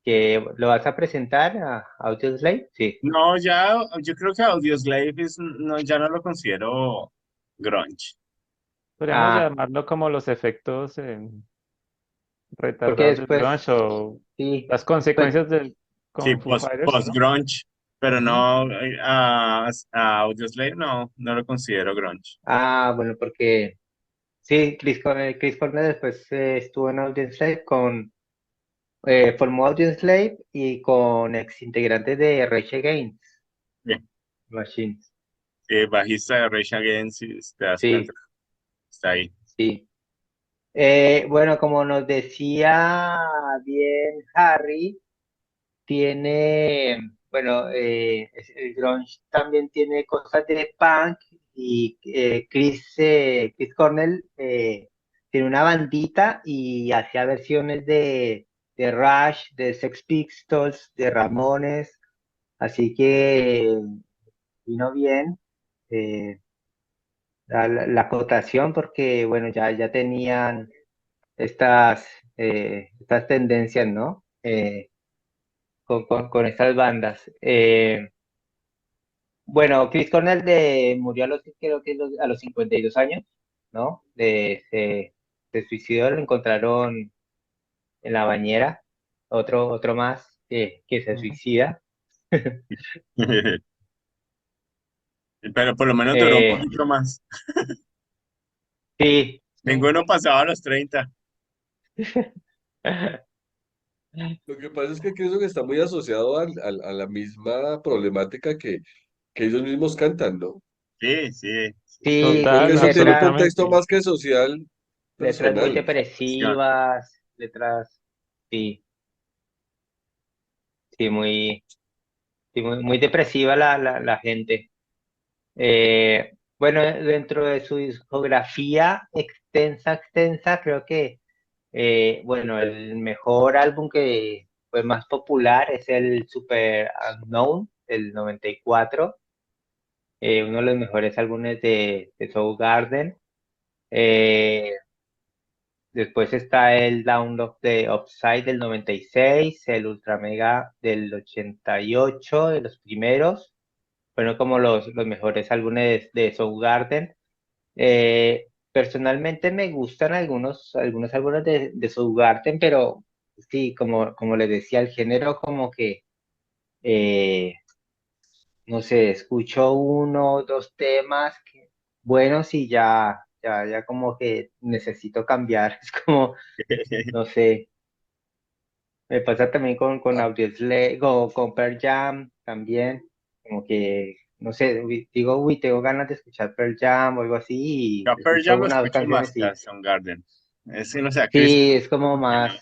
que lo vas a presentar a Audioslave, sí. No, ya, yo creo que Audioslave no, ya no lo considero grunge. Podríamos Ah, llamarlo como los efectos porque retardados del después, grunge o sí, las pues, consecuencias del Sí, con Foo Fighters, post ¿no? grunge, pero Ujú. no, a Audioslave no, no lo considero grunge. bueno, porque sí, Chris Cornell después estuvo en Audioslave formó Audioslave y con ex integrantes de Rage Against Bien, Machines. bajista de Rage Against, si te das cuenta, Sí, está ahí. sí. Bueno, como nos decía bien Harry, tiene, bueno, el grunge también tiene cosas de punk y Chris Cornell tiene una bandita y hacía versiones de Rush, de Sex Pistols, de Ramones, así que vino bien eh, la acotación porque, bueno, ya tenían estas tendencias, ¿no? Con estas bandas. Bueno, Chris Cornell murió creo que a los 52 años, ¿no? Se suicidó, lo encontraron en la bañera, otro más que se Ujú. suicida. Pero por lo menos duró un Eh, poquito más. sí, Sí. Ninguno pasaba los 30. Lo que pasa es que creo que está muy asociado a la misma problemática que ellos mismos cantan, ¿no? Sí, sí, sí, sí. sí, Creo que Total, sí, eso tiene un contexto absolutamente. más que social, letras muy personal. Acción. depresivas, letras, sí, sí, muy depresiva la gente. Bueno, dentro de su discografía extensa, creo que, bueno, el mejor álbum que fue más popular es el Super Unknown del 94, uno de los mejores álbumes de Soundgarden. Eh, Después está el Download de Upside del 96, el Ultra Mega del 88, de los primeros. Fueron como los mejores álbumes de Soundgarden. Personalmente me gustan algunos álbumes de Soundgarden, pero sí, como les decía, el género como que, eh, no sé, escucho uno o dos temas buenos y ya ya como que necesito cambiar, es como, no sé, me pasa también con Ah, Audioslave, con Pearl Jam también, como que, no sé, digo, uy, tengo ganas de escuchar Pearl Jam o algo así, y Pearl escucho Jam lo una o dos escucho más canciones que a y Soundgarden. Es que no sé, a Chris sí, es como como que más,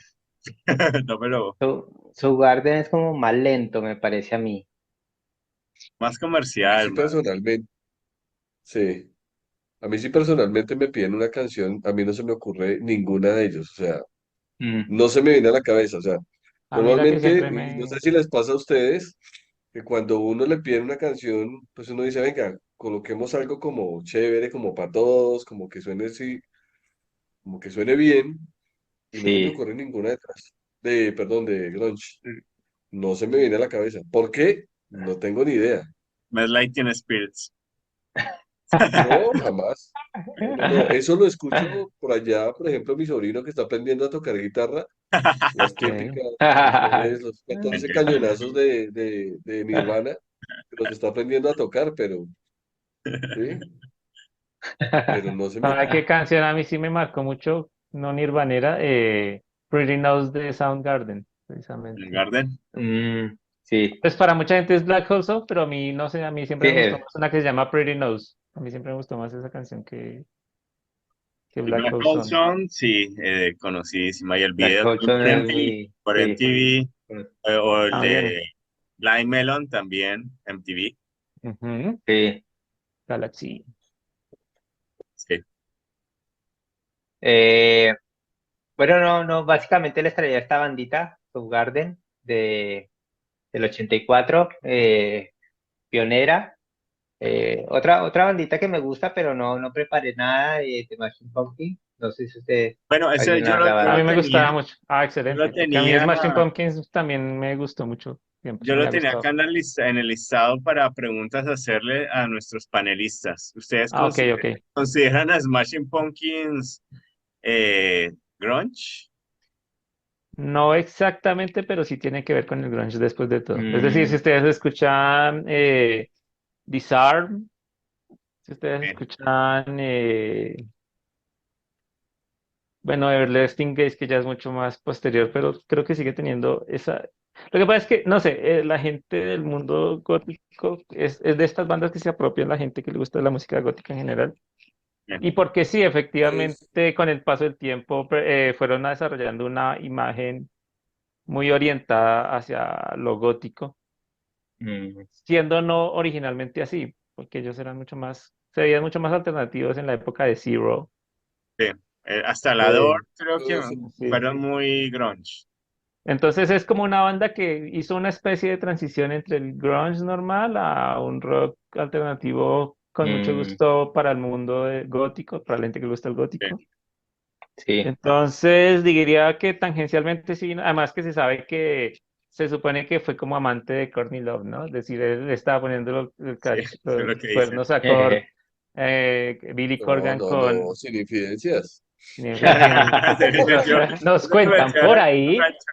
no, no me lo, su Garden es como más lento, me parece a mí. más a mí comercial, sí más. personalmente, sí. A mí sí personalmente me piden una canción, a mí no se me ocurre ninguna de ellos, o sea, Mm, no se me viene a la cabeza, o sea, A mí la que normalmente, siempre y no sé me... si les pasa a ustedes, que cuando uno le pide una canción, pues uno dice, venga, coloquemos algo como chévere, como para todos, como que suene así, como que suene bien, y no se me sí. ocurre ninguna detrás, perdón, de grunge, no se me viene a la cabeza. ¿Por qué? No tengo ni idea. Más Light in Spirits. No, jamás. No, no, no. Eso lo escucho por allá, por ejemplo, mi sobrino que está aprendiendo a tocar guitarra, las Ok. típicas canciones, los 14 Mentira. cañonazos de Nirvana, que los está aprendiendo a tocar, sí, pero no se me... ¿Sabes qué canción a mí sí me marcó mucho? No Nirvanera, Pretty Nose de Soundgarden, precisamente. Garden. Mm, sí, Pues para mucha gente es Black Hole Sun, pero a mí no sé, a mí siempre sí, me gustó más una que se llama Pretty Nose. A mí siempre me gustó más esa canción que El Black Black Hole Hole Sun. Sun, sí, conocidísima. Y el Black video Hole también Sun es muy, Por sí, MTV, o el También. de Blind Melon también, MTV. Ujú. sí. Galaxy. Sí. Eh, bueno, no, básicamente les traía esta bandita, Garden, del 84, pionera. Otra bandita que me gusta, pero no preparé nada de Machine Pumpkins. No sé si ustedes, Bueno, ese alguien la A mí me tenía, gustaba mucho. Ah, yo lo excelente. Porque a mí tenía, Smashing Pumpkins también me gustó mucho. Siempre yo me lo ha tenía acá gustado. en en el listado para preguntas a hacerle a nuestros panelistas. ¿Ustedes Ah, ok, ok. consideran a Smashing Pumpkins grunge? No exactamente, pero sí tiene que ver con el grunge después de todo. Es decir, si Mm, ustedes escuchan Disarm, si ustedes Eh, escuchan, bueno, Everlasting Gaze, que ya es mucho más posterior, pero creo que sigue teniendo esa... Lo que pasa es que, no sé, la gente del mundo gótico es de estas bandas que se apropian la gente que le gusta la música gótica en general. eh, Y porque sí, Pues, efectivamente, con el paso del tiempo fueron desarrollando una imagen muy orientada hacia lo gótico, mm, siendo no originalmente así, porque ellos eran mucho más, se veían mucho más alternativos en la época de Zero. sí. Hasta la Door sí, creo que yo sí- Sí. fueron muy grunge. Entonces es como una banda que hizo una especie de transición entre el grunge normal a un rock alternativo con mucho mm, gusto para el mundo gótico, para la gente que le gusta el Sí, gótico. sí. Entonces diría que tangencialmente sí, además que se sabe que se supone que fue como amante de Courtney Love, ¿no? Es decir, él le estaba poniendo sí, eso es los lo que dicen. cuernos a Kurt, Billy No, Corgan no, no, con... sin infidencias. Nos Eso que cuentan por mencionan en un ahí. rancho.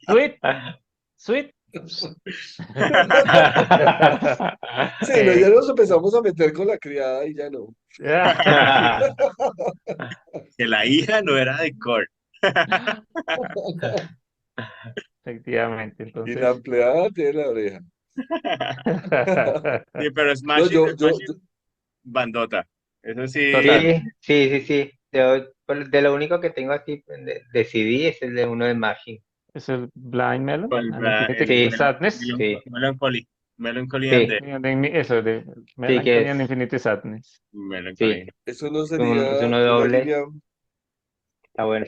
Sweet, sweet. Sí, no, ya nos empezamos a meter con la criada y ya no. Sí, Que la hija no era de Kurt. efectivamente. Y la Entonces, empleada tiene la oreja. Sí, pero No, Smashing bandota. Eso sí, total. Sí. De lo único que tengo así de CD es el de uno de Machine. Es el Blind Melon, con and Infinite Sí, Sadness. sí, Melancholy. Melancholy and sí, the Eso, de sí que Melancholy es, and Infinite Sadness. sí, Melancholy. eso no es sería uno una doble, línea, está bueno.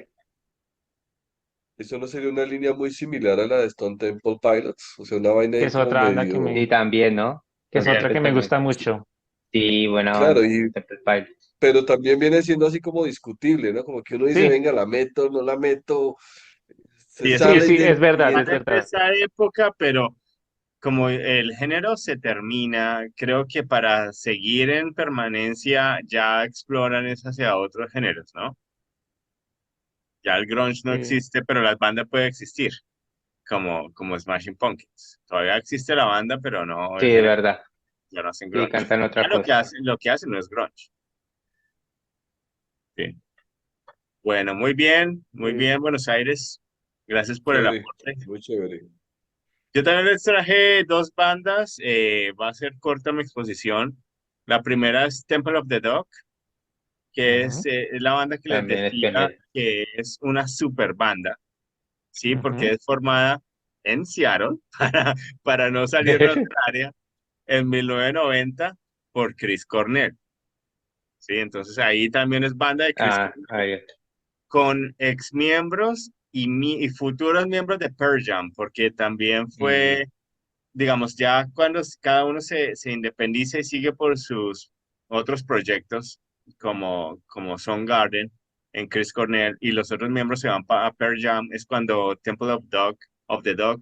eso no sería una línea muy similar a la de Stone Temple Pilots, o sea, una vaina Que ahí es como otra banda medio, Sí, también, ¿no? que es Con otra Bien. que me Temple gusta sí, mucho. Sí, buena claro, banda, Temple Pilots. pero también viene siendo así como discutible, ¿no? Como que uno dice, Sí, venga, la meto, no la meto, se Sí, es sí, sale sí, es del verdad, es más cliente. de verdad. esa época, pero como el género se termina, creo que para seguir en permanencia ya exploran es hacia otros géneros, ¿no? Ya el grunge no Sí, existe, pero la banda puede existir, como Smashing Pumpkins. Todavía existe la banda, pero no Sí, el es género, verdad. ya no hacen Sí, grunge. cantan Ya otra cosa. lo que hacen no es grunge. Bueno, muy Sí. bien, Buenos Aires. Gracias por el Chévere, aporte. muy chévere. Yo también les traje dos bandas, va a ser corta mi exposición. La primera es Temple of the Dog, que Ujú, es la banda que les También es decía pionero. que es una super banda, ¿sí? Porque ujú. es formada en Seattle, para no salir de otra área, en 1990 por Chris Cornell, ¿sí? Entonces ahí también es banda de Chris Ah, Cornell ahí está. con exmiembros y futuros miembros de Pearl Jam, porque también Mm, fue, digamos, ya cuando cada uno se independiza y sigue por sus otros proyectos, como Soundgarden en Chris Cornell, y los otros miembros se van a Pearl Jam, es cuando Temple of the Dog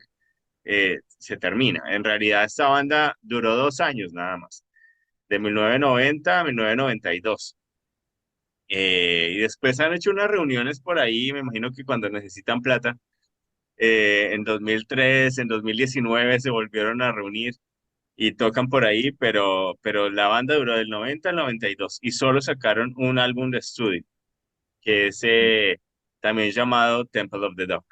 se termina. En realidad, esta banda duró 2 años nada más, de 1990 a 1992. Y después han hecho unas reuniones por ahí, me imagino que cuando necesitan plata, en 2003, en 2019 se volvieron a reunir y tocan por ahí, pero la banda duró del 90 al 92 y solo sacaron un álbum de estudio, que es también llamado Temple of the Dog.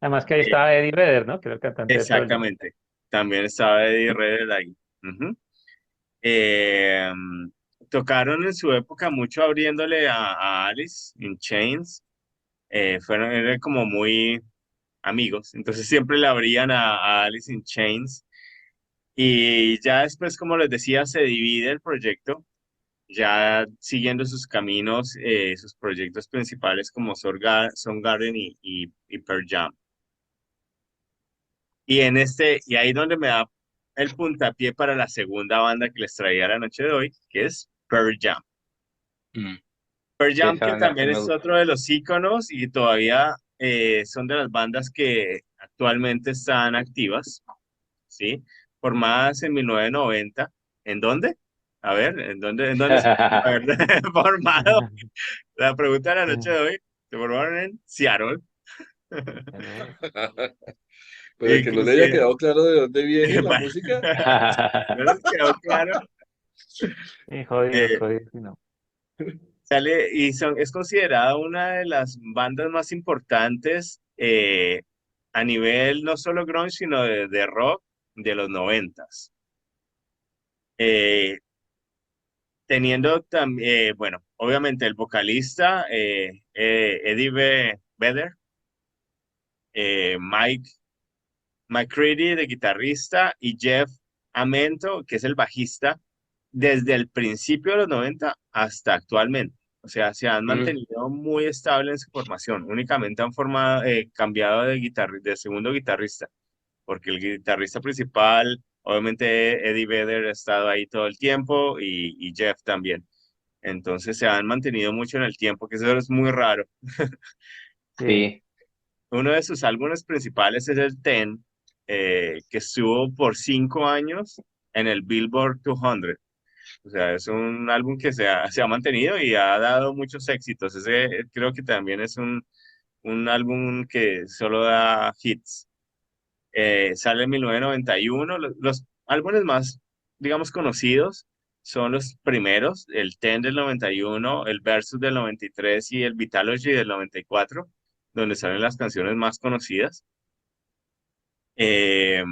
Además que ahí Eh, estaba Eddie Vedder, ¿no? Que era el cantante de Pearl Jam. exactamente, también estaba Eddie Vedder ahí. Ujú. Eh, Tocaron en su época mucho abriéndole a Alice in Chains. Eran como muy amigos, entonces siempre le abrían a Alice in Chains. Y ya después, como les decía, se divide el proyecto, ya siguiendo sus caminos, sus proyectos principales como Soundgarden y Pearl Jam. Y ahí donde me da el puntapié para la segunda banda que les traía la noche de hoy, que es Pearl Jam. mm. Pearl Sí, Jam, esa que banda sí también me es gusta. otro de los íconos y todavía son de las bandas que actualmente están activas, ¿sí? Formadas en 1990. ¿En dónde? A ver, ¿en dónde se puede haber formado? La pregunta de la noche de hoy, se formaron en Seattle. Bueno, Pero el que no le haya Inclusive, quedado claro de dónde viene la bueno, música, no les quedó claro. y jodido, eh, jodido, sí, no. es considerada una de las bandas más importantes a nivel no solo grunge, sino de rock de los noventas. Eh, Teniendo también, bueno, obviamente el vocalista Eddie Vedder, Mike McCready de guitarrista y Jeff Amento, que es el bajista, desde el principio de los 90 hasta actualmente. O sea, se han Mm, mantenido muy estables en su formación. Únicamente han cambiado de segundo guitarrista, porque el guitarrista principal, obviamente Eddie Vedder ha estado ahí todo el tiempo y Jeff también. Entonces se han mantenido mucho en el tiempo, que eso es muy raro. Sí, sí. Uno de sus álbumes principales es el Ten, que estuvo por 5 años en el Billboard 200. O sea, es un álbum que se ha mantenido y ha dado muchos éxitos. Ese creo que también es un álbum que solo da hits. Sale en 1991. Los álbumes más, digamos, conocidos son los primeros, el Ten del 91, el Versus del 93 y el Vitalogy del 94, donde salen las canciones más conocidas. Eh,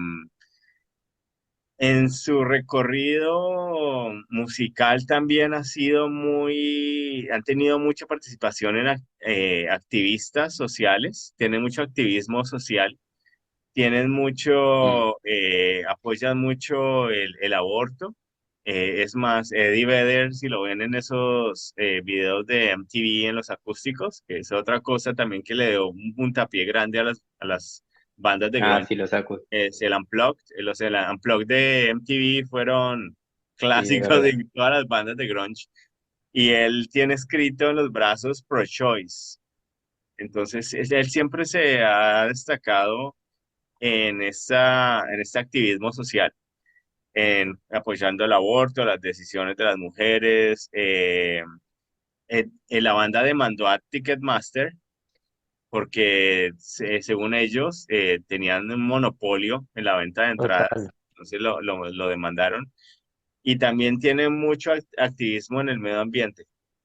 en su recorrido musical también han tenido mucha participación en activistas sociales, tienen mucho activismo social, tienen Mm, mucho, apoyan mucho el aborto. Es más, Eddie Vedder, si lo ven en esos videos de MTV en los acústicos, que es otra cosa también que le dio un puntapié grande a las bandas de ah, grunge, sí, lo saco. es el Unplugged. El Unplugged de MTV fueron Sí, es clásicos verdad. de todas las bandas de grunge. Y él tiene escrito en los brazos pro-choice. Entonces, él siempre se ha destacado en este activismo social, en apoyando el aborto, las decisiones de las mujeres. La banda demandó a Ticketmaster porque, según ellos, tenían un monopolio en la venta de entradas, total. entonces lo demandaron. Y también tiene mucho activismo en el medio ambiente.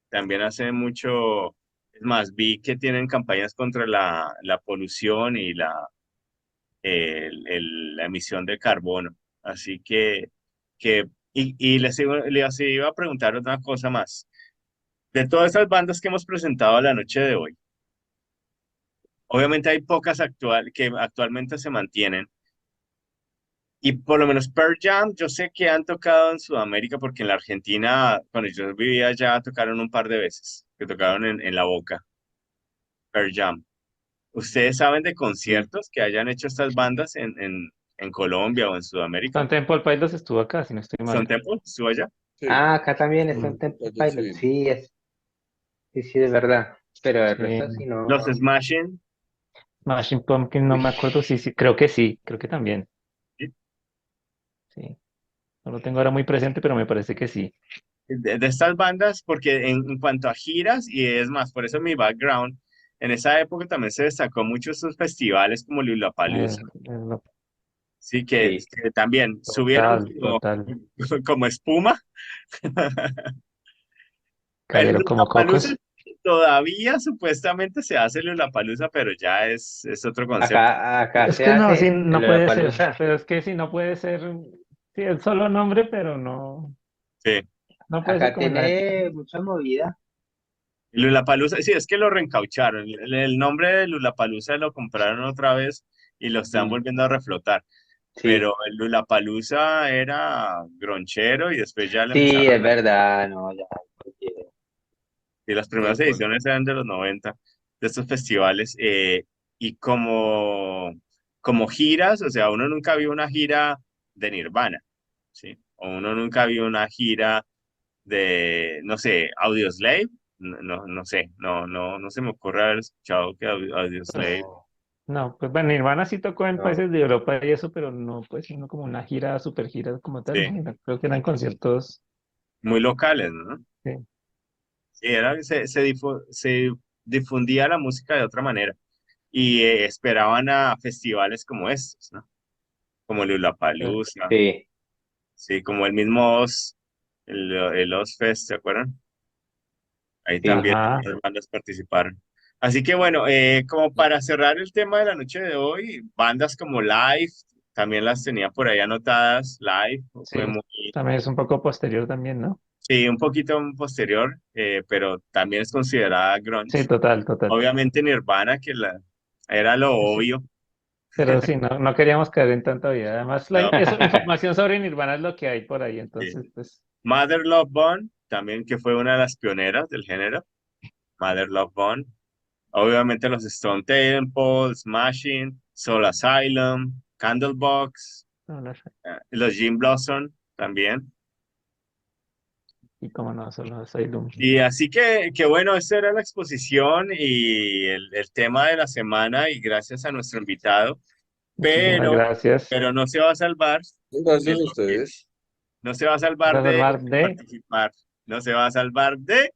También hace mucho Es más, vi que tienen campañas contra la polución y la emisión de carbono. Así y les iba a preguntar otra cosa más. De todas esas bandas que hemos presentado la noche de hoy, obviamente hay pocas que actualmente se mantienen. Y por lo menos Pearl Jam, yo sé que han tocado en Sudamérica porque en la Argentina, cuando yo vivía allá, tocaron un par de veces, que tocaron en La Boca, Pearl Jam. ¿Ustedes saben de Sí, conciertos que hayan hecho estas bandas en Colombia o en Sudamérica? Stone Temple Pilots estuvo acá, si no estoy ¿Son mal. Tempo? ¿Estuvo allá? sí, Ah, acá también está un Mm, Temple sí, Pilot. Sí, sí, sí, de verdad. Pero el resto sí sí. Los no. Smashing. Smashing Pumpkins, no Uy, me acuerdo, sí, creo que también, ¿Sí? sí. No lo tengo ahora muy presente, pero me parece que sí. De estas bandas, porque en cuanto a giras, y es más, por eso mi background, en esa época también se destacó mucho estos festivales como Eh, Lollapalooza. lo- Sí, sí. que también subieron total, total. como espuma. El Cayeron como Lollapalooza cocos. todavía supuestamente se hace Lollapalooza, pero ya es otro concepto. Acá Es se que no, sí, hace no el puede ser. Lollapalooza. Pero es que sí, no puede ser. Sí, el solo nombre, pero no, Sí. no puede ser Acá como la. tiene mucha movida. Lollapalooza, sí, es que lo reencaucharon. El nombre de Lollapalooza lo compraron otra vez y lo están Mm, volviendo a reflotar. Pero sí, el Lollapalooza era gronchero y después ya le sí, empezaron. es verdad, no, ya. Y las de primeras acuerdo. ediciones eran de los 90 de estos festivales. Y como giras, o sea, uno nunca vio una gira de Nirvana, ¿sí? O uno nunca vio una gira de, no sé, Audioslave. No sé, no se me ocurre haber escuchado que Audioslave. No, No, pues bueno, Nirvana sí tocó en no. países de Europa y eso, pero no, pues no como una gira, super gira como tal. Sí, No, creo que eran conciertos. muy locales, ¿no? Sí. Sí, se difundía la música de otra manera y esperaban a festivales como estos, ¿no? Como Eh, Lollapalooza, Sí, sí, como el mismo el Ozfest, ¿se acuerdan? Ahí sí. también Ajá. las bandas participaron. Así que bueno, como para cerrar el tema de la noche de hoy, bandas como Live, también las tenía por ahí anotadas. Live Sí, fue muy, también es un poco posterior también, ¿no? sí, un poquito posterior, pero también es considerada Sí, grunge. total, total. Obviamente Nirvana, era lo Sí, obvio, pero sí, no, no queríamos caer en tanta vida. Además, ¿no? eso, información sobre Nirvana es lo que hay por ahí, Sí. entonces, pues, Mother Love Bone, también que fue una de las pioneras del género. Mother Love Bone. Obviamente los Stone Temple, Smashing, Soul Asylum, Candlebox, no, no sé. los Jim Blossom también. Y como no, solo soy Doom. Y así que bueno, esta era la exposición y el tema de la semana y gracias a nuestro invitado, Muchísimas pero, gracias. pero no se va a salvar de Gracias a lo que, ustedes. no se va a salvar Vamos a de hablar de participar, no se va a salvar de, el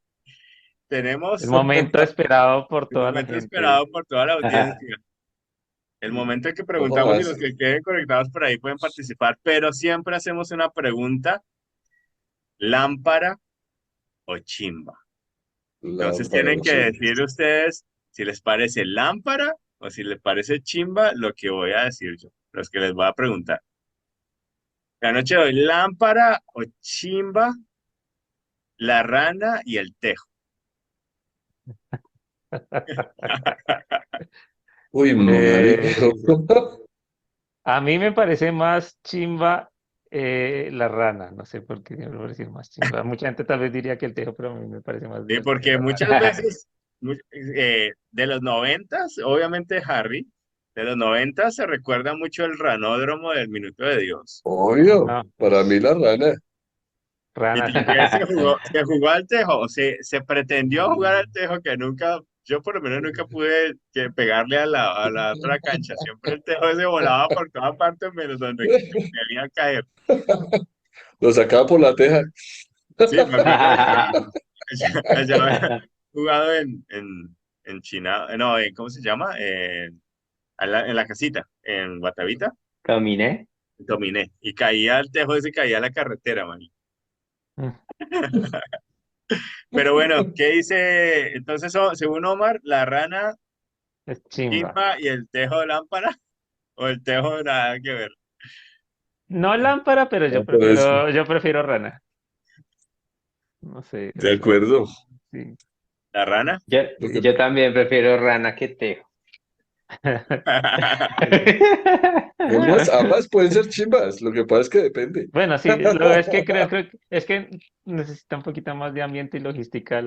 tenemos momento esperado por el toda la momento gente. esperado por toda la audiencia. El momento en que No preguntamos y los jodas. que queden conectados por ahí pueden participar, pero siempre hacemos una pregunta, lámpara o chimba. Entonces Lámpara tienen o que chimba. decir ustedes si les parece lámpara o si les parece chimba lo que voy a decir yo, los que les voy a preguntar. La noche de hoy, lámpara o chimba, la rana y el tejo. Uy, marica. Eh, a mí me parece más chimba la rana, no sé por qué me parece más chimba. Mucha gente tal vez diría que el tejo, pero a mí me parece más Sí, divertido porque la rana. muchas veces, de los 90, obviamente Harry, de los 90 se recuerda mucho el ranódromo del Minuto de Dios. Obvio. No, Para mí la rana. Y rana, sí. también se jugó al tejo, o se pretendió jugar al tejo que nunca, yo por lo menos nunca pude pegarle a la otra cancha. Siempre el tejo se volaba por todas partes menos donde debía caer. Lo sacaba por la teja. Sí, me acuerdo allá había jugado en China, no, ¿cómo se llama? En la casita, en Guatavita, Caminé. dominé. Y caía el tejo ese, caía a la carretera, man. Pero bueno, ¿qué dice? Entonces, según Omar, la rana, Es chimba. chimba y el tejo lámpara, o el tejo nada que ver. No lámpara, pero No, pero yo prefiero rana. No sé, o de sea, acuerdo. sí. ¿La rana? Yo, Lo que, yo también prefiero rana que tejo. ambas pueden ser chimbas. Lo que pasa es que depende. Bueno, sí, lo es que creo que es que necesita un poquito más de ambiente y logística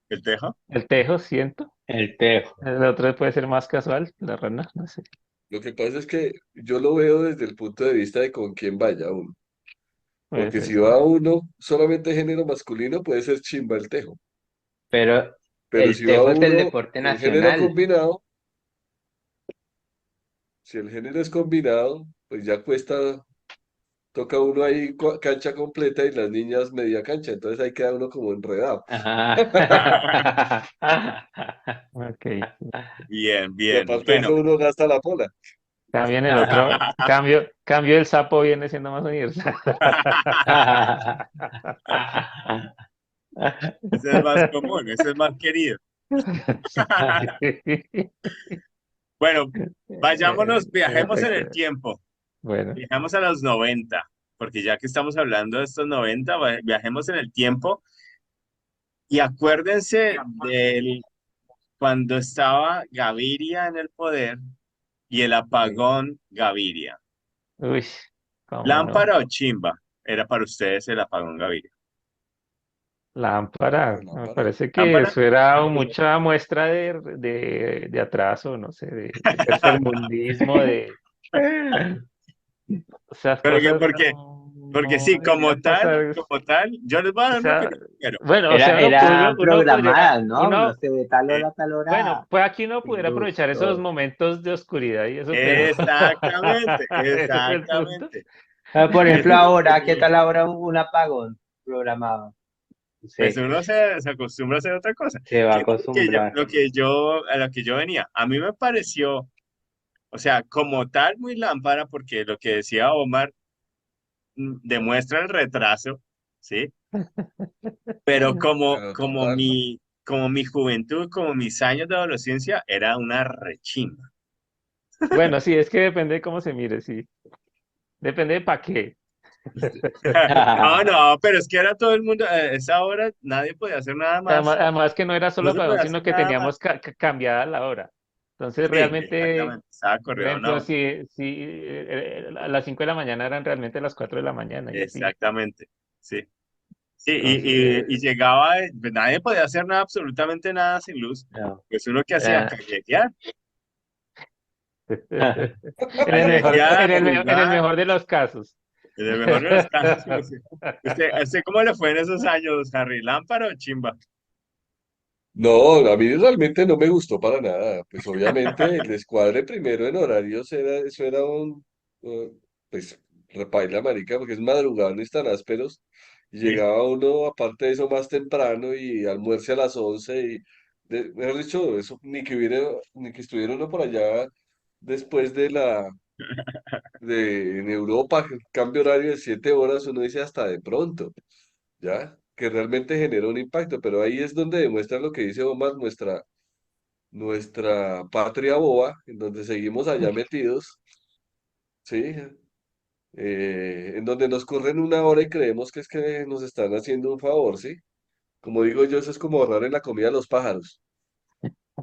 ¿El tejo? el tejo, siento. El tejo. El otro puede ser más casual, la rana, no sé. Lo que pasa es que yo lo veo desde el punto de vista de con quién vaya uno. Puede Porque ser, si sí. va uno solamente género masculino, puede ser chimba el tejo. Pero Pero el si va tejo es el uno deporte en género nacional. combinado, si el género es combinado, pues ya cuesta, toca uno ahí cancha completa y las niñas media cancha. Entonces ahí queda uno como enredado. Ajá. Ok. Bien, Y bien. aparte de Bueno, eso, uno gasta la pola. Cambio en el otro, cambio el sapo viene siendo más universal. ese es más común, ese es más querido. Bueno, vayámonos, viajemos en Perfecto. el tiempo. Bueno, Viajemos a los 90, porque ya que estamos hablando de estos 90, viajemos en el tiempo y acuérdense de cuando estaba Gaviria en el poder y el Sí. apagón Gaviria. uy, cómo no. ¿Lámpara o chimba? Era para ustedes el apagón Gaviria. Lámpara, No, me lámpara. parece que ¿Lámpara? eso era mucha muestra de atraso, no sé, de tercermundismo, de esas Pero que cosas porque, porque no sí, deberían pasar. como tal, yo les voy a O dar mi sea, opinión primero. bueno, o sea, Eran uno podría, programadas, ¿no? No uno, sé, de tal hora Eh, a tal bueno, hora, pues aquí uno pudiera luz, aprovechar esos todo. momentos de oscuridad y eso, pero Exactamente, ese es el punto. exactamente. Por ejemplo, Ese es el ahora, ¿qué punto. tal ahora un apagón programado? No Pues sé, uno se acostumbra a hacer otra cosa. se va a ¿Qué es acostumbrar. a lo que yo venía? A mí me pareció, o sea, como tal, muy lámpara, porque lo que decía Omar demuestra el retraso, ¿sí? Pero Pero total. como mi juventud, como mis años de adolescencia, era una rechimba. Bueno, sí, es que depende de cómo se mire, sí. Depende de para qué. No, no, pero es que era todo el mundo, a esa hora nadie podía hacer nada Además, más, además que no era solo no se apagón, podía sino hacer que nada más. teníamos cambiada la hora. Entonces, Sí, realmente, exactamente, estaba por corrido una ejemplo, hora. si a las 5 de la mañana eran realmente las 4 de la mañana y así. Exactamente, sí. Sí, y Entonces, llegaba, pues nadie podía hacer nada, absolutamente nada sin luz. No. Pues uno que hacía, Eh, callejear, en el jugar, mejor de los casos. en el mejor de los casos. ¿Usted cómo le fue en esos años, Harry? ¿Lámpara o chimba? No, a mí realmente no me gustó para nada. Pues obviamente el descuadre primero en horarios era, eso era pues repaila marica, porque es madrugada, no están ásperos. Y Sí. llegaba uno, aparte de eso, más temprano y almuerce a las 11 y, mejor dicho, eso ni que estuviera uno por allá después en Europa, cambio horario de 7 horas, uno dice hasta de pronto. ¿Ya? Que realmente genera un impacto, pero ahí es donde demuestra lo que dice Omar, nuestra patria boba, en donde seguimos allá metidos, ¿sí? En donde nos corren una hora y creemos que es que nos están haciendo un favor, ¿sí? Como digo yo, eso es como ahorrar en la comida a los pájaros.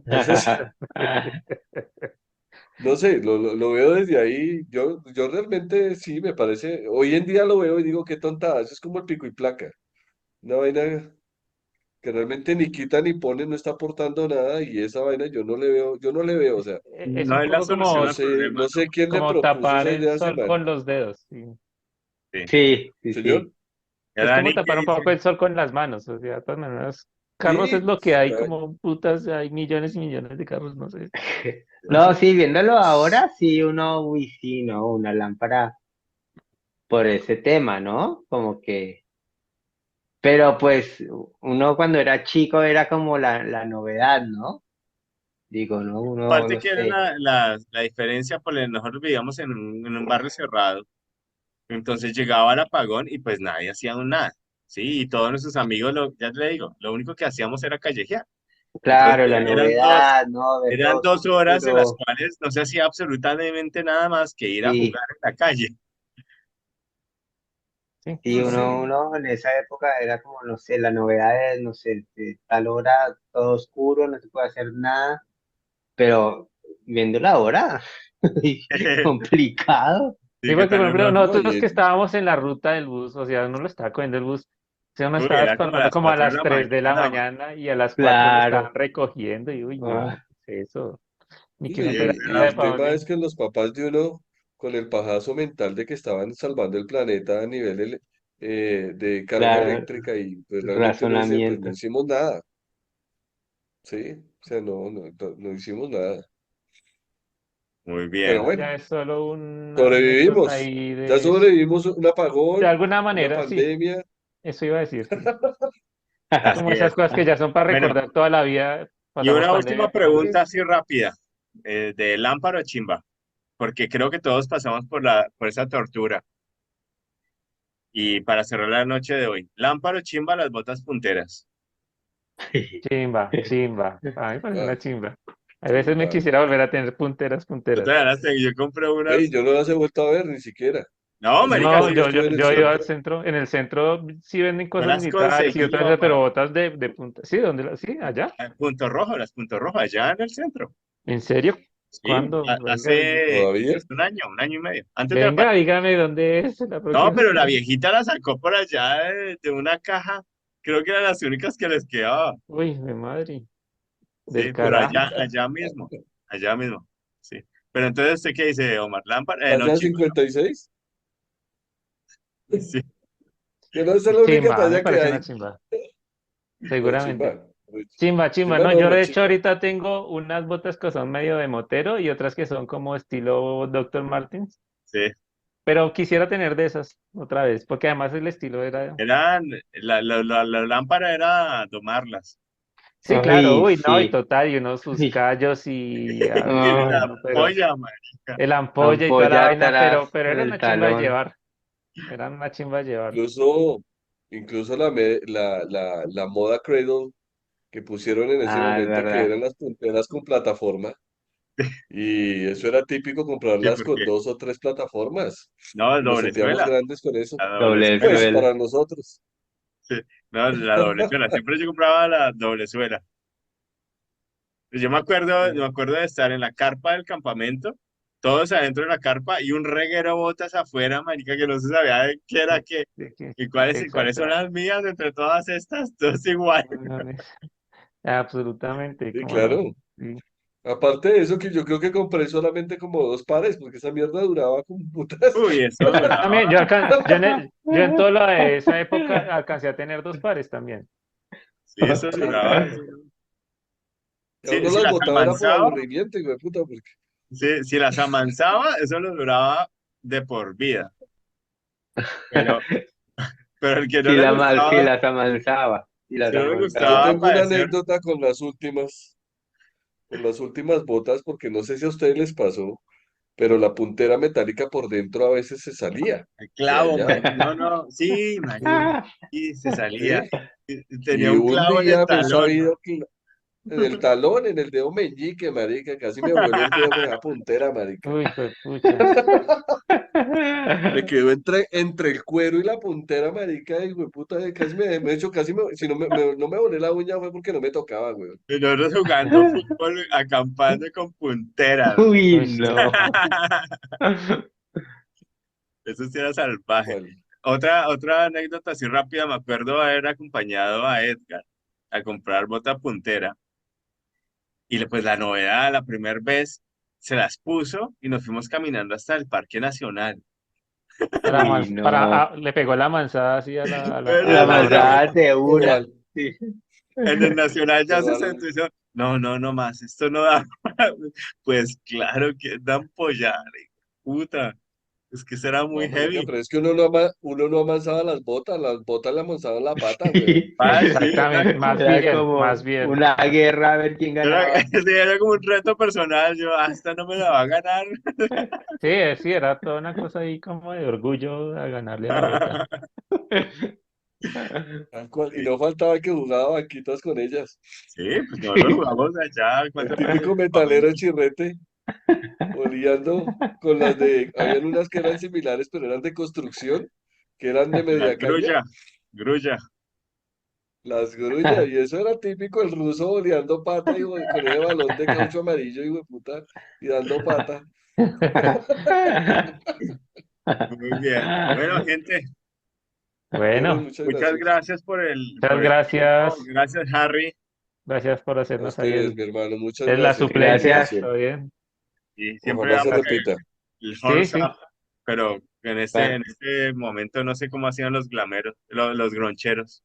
Entonces, no sé, lo veo desde ahí, yo realmente sí, me parece, hoy en día lo veo y digo, qué tontada, eso es como el pico y placa, una vaina que realmente ni quita ni pone, no está aportando nada y esa vaina yo no le veo, o sea, Es No un es la poco solución no al sé, problema, no ¿no? sé quién le como propuso tapar esa el idea a ese sol man. con los dedos. Sí. Sí. sí, sí, Señor, sí. Es ¿Ya como Dani, qué tapar un dice? poco el sol con las manos. O sea, de todas maneras, carros es sí, lo que hay, como putas, hay millones y millones de carros, no sé. No, sí, viéndolo ahora, sí, uno, uy, sí, ¿no? Una lámpara por ese tema, ¿no? Como que, pero pues uno cuando era chico era como la novedad, ¿no? Digo, ¿no? Uno, Aparte no que era sé. la diferencia, pues nosotros vivíamos en un barrio cerrado, entonces llegaba el apagón y pues nadie hacía un nada. Sí, y todos nuestros amigos, ya te digo, lo único que hacíamos era callejear. Entonces Claro, la eran novedad, ¿no? Ver eran todo 2 horas en las oscuro. cuales no se hacía absolutamente nada más que ir a Sí, jugar en la calle. Sí, sí, Sí. uno en esa época era como, no sé, la novedad es, no sé, de tal hora todo oscuro, no se puede hacer nada, pero viendo la hora, complicado. Sí, sí, ¿qué porque por tal ejemplo, uno? No, nosotros que estábamos en la ruta del bus, o sea, uno lo estaba cogiendo el bus, o sea, uno Uy, estaba era como a esperando las como a 4 de las la 3 de la mañana. mañana y a las 4 lo Claro. estaban recogiendo y uy, no, Ah, ¿qué es eso? Ni Y, que uno Sí, fuera eso y a era el para tema dónde. es que los papás de uno, con el pajazo mental de que estaban salvando el planeta a nivel de carga claro, eléctrica y pues realmente uno dice, pues no razonamiento. hicimos nada, ¿sí? O sea, no hicimos nada. muy Pero bien. bueno, Ya es solo una anécdota sobrevivimos. ahí Ya sobrevivimos un de apagón, alguna una manera, sí, pandemia. eso iba a decir, sí. Así Como esas es. cosas que ya son para Bueno, recordar toda la vida, y pasamos una última pandemia, pero pregunta así rápida, de lámpara o chimba, porque creo que todos pasamos por esa tortura. Y para cerrar la noche de hoy, lámpara o chimba, las botas punteras. chimba, chimba, a mí me parece Ah, una chimba. A veces me chimba. quisiera volver a tener punteras, Yo punteras. todavía las tengo, yo compré Ey, unas. yo no las he vuelto a ver ni siquiera. No, Hace marica, No, poco sí, yo yo, yo, estuve en el yo he ido al centro. centro, en el centro sí venden yo cosas las militares y conseguí, otras, pero Omar. botas de punta. Sí, ¿dónde? Sí, allá. Punto Rojo, las Punto Rojo, allá en el centro. ¿En serio? Sí, ¿Cuándo? Venga, hace ¿Todavía? pues, un año y medio, antes de la venga, pandemia. dígame dónde es la No, próxima vez pero que la vaya. viejita la sacó por allá de una caja. Creo que eran las únicas que les quedaba. Uy, mi madre, del Sí, pero carajo. allá mismo. Sí. Pero entonces, ¿usted qué dice, Omar? Lámpara, no, ¿Talla chimba. 56? Sí, Que no esa es la única Chimba, me talla que parece hay. una chimba, No, seguramente. chimba. Chimba, chimba. Chimba No, no, yo una de hecho chimba. ahorita tengo unas botas que son medio de motero y otras que son como estilo Dr. Martens, sí. pero quisiera tener de esas otra vez, porque además el estilo era... Eran, la lámpara era domarlas. Sí, claro, Ay, uy, no, y sí. total, y unos sus Ay, callos y, ay, La ah, no, pero polla, marica. el ampolla y toda la ampolla vaina, atrás pero era del una chimba de talón. llevar, era una chimba de llevar. Incluso, incluso la moda Cradle que pusieron en ese Ah, es momento, que verdad. eran las punteras con plataforma. Y eso era típico Sí, comprarlas con porque, 2 o 3 plataformas. no, Y nos doble sentíamos suela. grandes con eso. La doble Doble suela. Pues suela. para nosotros. Sí, no, la doble suela. Siempre yo compraba la doble suela. Yo me acuerdo de estar en la carpa del campamento, todos adentro de la carpa y un reguero de botas afuera, marica, que no se sabía de qué era qué. ¿Y cuáles son Exacto. las mías entre todas estas? Todas igual. No, no, absolutamente, Sí, cómo no. claro. Sí. Aparte de eso, que yo creo que compré solamente como 2 pares, porque esa mierda duraba como putas. Uy, eso Yo también, duraba. yo en toda la de esa época alcancé a tener dos pares también. Sí, eso Sí. duraba. Y a Si, uno si las las botaba era por amansaba, aburrimiento, hijo de puta, porque si las amansaba, eso lo duraba de por vida. Pero, pero el que no Si le si gustaba, las amansaba. Si las si no le yo amansaba. gustaba tengo una padecer. anécdota con las últimas botas, porque no sé si a ustedes les pasó, pero la puntera metálica por dentro a veces se salía, El se clavo, dañaba, no, no, sí, marica, sí, se salía. ¿sí? Tenía Y un un clavo en el día me he talón. sabido que en el talón, en el dedo meñique, marica, casi me vuelo el dedo con esa puntera, marica. Uy, fue pucha. Me quedó entre el cuero y la puntera, marica, y güey, puta, casi me he hecho, si no me volé la uña fue porque no me tocaba, güey. Y nosotros jugando fútbol, acampando con punteras. Uy, Uy, no. Eso sí era salvaje. ¿Cuál? Otra anécdota así rápida, me acuerdo haber acompañado a Edgar a comprar bota puntera. Pues la novedad, la primera vez, se las puso y nos fuimos caminando hasta el Parque Nacional. Uy, no. le pegó la manzada así a Pero La a la brava. amasada de Pero una. al, Sí. en el Nacional ya pero se al, sentó y dijo, no, no, no más, esto no da. Pues claro que dan pollar, puta. Es que será muy no, marica, heavy. pero es que uno no amasaba las botas le amasaban la pata, güey. Sí. Ah, sí, Exactamente, Era más como bien. una guerra a ver quién era, ganaba. sí, era como un reto personal. Yo, esta no me la va a ganar. Sí, sí, era toda una cosa ahí como de orgullo a ganarle a la bota. Tal cual. Y no faltaba que jugaba banquitas con ellas. Sí, pues nosotros jugamos allá. El ¿Cuántas veces típico jugamos? metalero chirrete, oleando con las de, habían unas que eran similares, pero eran de construcción, que eran de La media caña, grulla. las grullas, y eso era típico, el ruso oleando pata y con ese balón de caucho amarillo, y puta, y dando pata. Muy bien. Bueno, gente, Bueno, Bueno, muchas muchas gracias. gracias muchas por el tiempo. gracias. Gracias, Harry. Gracias por A hacernos ahí ustedes, mi hermano, muchas es la gracias por la suplencia. Gracias. invitación. ¿Todo bien? Y siempre Ojalá se vamos a ver repita. el Sí, horns sí. up, pero Bueno. en este momento no sé cómo hacían los glameros, los groncheros.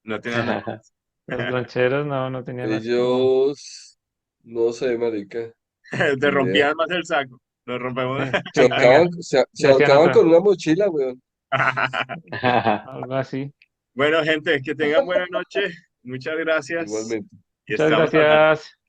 No tenían nada más. Los loncheros no tenían así como. Ellos, no sé, marica, Te ni idea. rompían más el saco. Nos rompemos. Se Sí, venga, ahorcaban, se ya hacían ahorcaban otra. con una mochila, weón. Algo así. Bueno, gente, que tengan buena noche. Muchas gracias. Igualmente. Y Muchas estamos hablando. gracias.